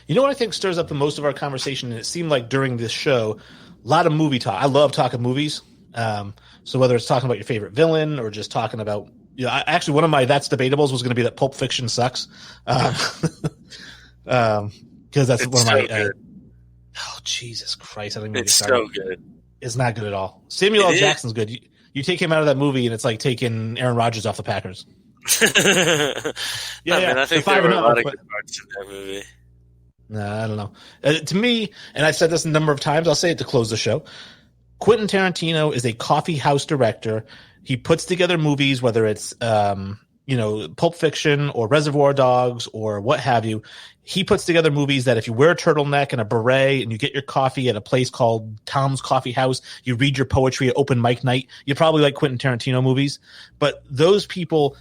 B: You know what I think stirs up the most of our conversation, and it seemed like during this show, a lot of movie talk. I love talking movies. So whether it's talking about your favorite villain or just talking about, actually one of my That's Debatables was going to be that Pulp Fiction sucks. Because that's
A: It's
B: one of
A: so
B: my,
A: good.
B: oh, Jesus Christ. I don't even
A: It's so good.
B: It's not good at all. Samuel L.
A: It is.
B: Jackson's good. You take him out of that movie and it's like taking Aaron Rodgers off the Packers.
A: Yeah, man, I think there were a lot of good parts in that movie.
B: Nah, I don't know. To me, and I've said this a number of times, I'll say it to close the show. Quentin Tarantino is a coffee house director. He puts together movies, whether it's Pulp Fiction or Reservoir Dogs or what have you. He puts together movies that if you wear a turtleneck and a beret and you get your coffee at a place called Tom's Coffee House, you read your poetry at open mic night, you probably like Quentin Tarantino movies. But those people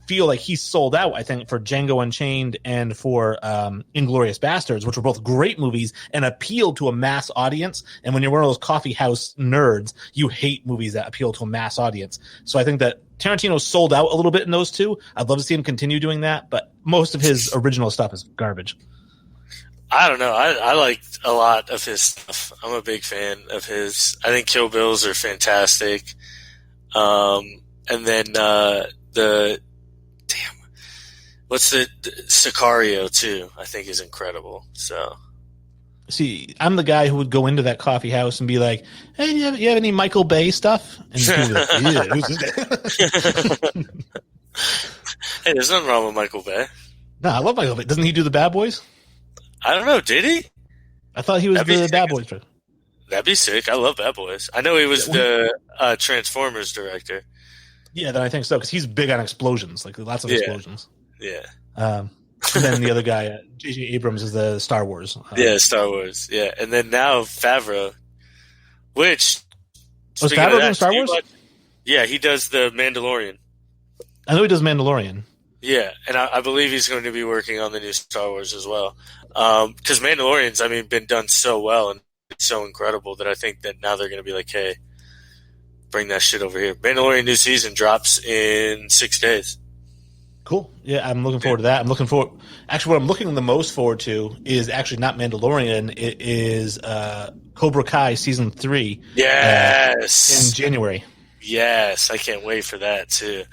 B: feel like he's sold out, I think, for Django Unchained and for Inglourious Bastards, which were both great movies and appeal to a mass audience. And when you're one of those coffee house nerds, you hate movies that appeal to a mass audience. So I think that Tarantino sold out a little bit in those two. I'd love to see him continue doing that, but most of his original stuff is garbage.
A: I don't know. I liked a lot of his stuff. I'm a big fan of his. I think Kill Bills are fantastic. And then what's the Sicario too? I think is incredible. So.
B: See, I'm the guy who would go into that coffee house and be like, "Hey, do you have any Michael Bay stuff?" And he'd be like, "Yeah, who's this guy?"
A: Hey, there's nothing wrong with Michael Bay.
B: No, I love Michael Bay. Doesn't he do the Bad Boys?
A: I don't know. Did he?
B: I thought he was the Bad Boys.
A: That'd be sick. I love Bad Boys. I know he was the Transformers director.
B: Yeah, then I think so because he's big on explosions, like lots of explosions.
A: Yeah.
B: And then the other guy, J.J. Abrams, is the Star Wars.
A: Star Wars. Yeah, and then now Favreau, which
B: was Favreau doing Star Wars?
A: Yeah, he does the Mandalorian.
B: I know he does Mandalorian.
A: Yeah, and I believe he's going to be working on the new Star Wars as well. Because Mandalorian's, been done so well and it's so incredible that I think that now they're going to be like, hey, bring that shit over here. Mandalorian new season drops in 6 days.
B: Cool. Yeah, I'm looking forward to that. What I'm looking the most forward to is actually not Mandalorian. It is Cobra Kai season 3.
A: Yes.
B: In January.
A: Yes, I can't wait for that too.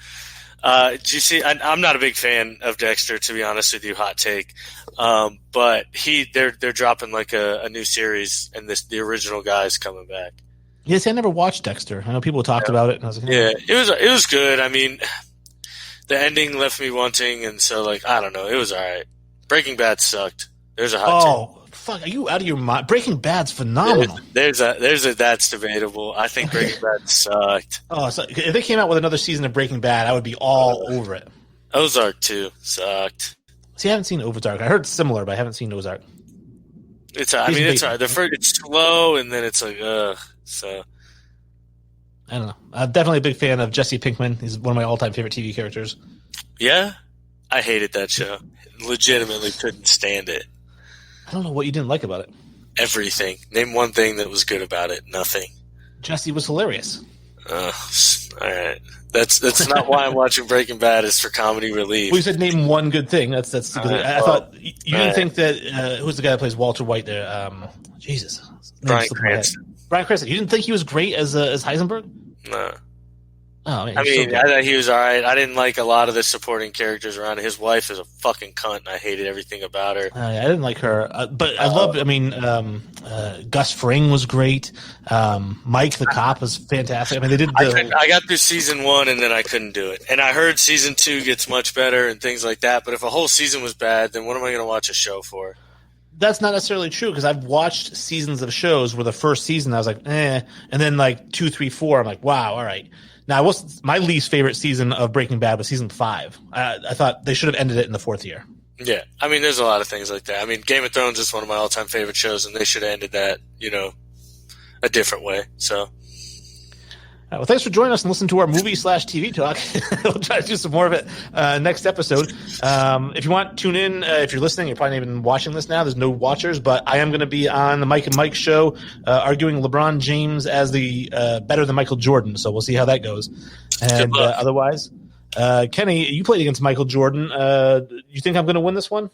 A: Do you see? I'm not a big fan of Dexter, to be honest with you. Hot take. But they're dropping like a new series, and the original guy's coming back.
B: Yes, I never watched Dexter. I know people talked about it. And I was like,
A: it was good. The ending left me wanting, and so I don't know. It was all right. Breaking Bad sucked. There's a hot take.
B: Oh, fuck! Are you out of your mind? Breaking Bad's phenomenal.
A: There's a that's debatable. I think Breaking Bad sucked.
B: Oh, so if they came out with another season of Breaking Bad, I would be all over it.
A: Ozark too sucked.
B: See, I haven't seen Ozark. I heard similar, but I haven't seen Ozark.
A: It's all right. It's slow, and then it's like so.
B: I don't know. I'm definitely a big fan of Jesse Pinkman. He's one of my all-time favorite TV characters.
A: Yeah? I hated that show. Legitimately couldn't stand it.
B: I don't know what you didn't like about it.
A: Everything. Name one thing that was good about it. Nothing.
B: Jesse was hilarious.
A: All right. That's not why I'm watching Breaking Bad. Is for comedy relief.
B: Well, you said name one good thing. That's the good thing. I thought you didn't think that. Who's the guy that plays Walter White there? Jesus.
A: Bryan Cranston.
B: Bryan Cranston. You didn't think he was great as Heisenberg?
A: No.
B: Oh, man,
A: I thought he was all right. I didn't like a lot of the supporting characters around. His wife is a fucking cunt, and I hated everything about her.
B: I didn't like her, but I loved. Gus Fring was great. Mike the cop was fantastic. They did.
A: I got through season 1, and then I couldn't do it. And I heard season 2 gets much better and things like that. But if a whole season was bad, then what am I going to watch a show for?
B: That's not necessarily true because I've watched seasons of shows where the first season I was like, and then 2, 3, 4, I'm like, wow, all right. Now, my least favorite season of Breaking Bad was season 5. I thought they should have ended it in the 4th year.
A: Yeah, there's a lot of things like that. Game of Thrones is one of my all-time favorite shows, and they should have ended that, a different way. So.
B: Well, thanks for joining us and listening to our movie/TV talk. We'll try to do some more of it next episode. If you want, tune in. If you're listening, you're probably not even watching this now. There's no watchers, but I am going to be on the Mike and Mike show arguing LeBron James as the better than Michael Jordan. So we'll see how that goes. And otherwise, Kenny, you played against Michael Jordan. You think I'm going to win this one?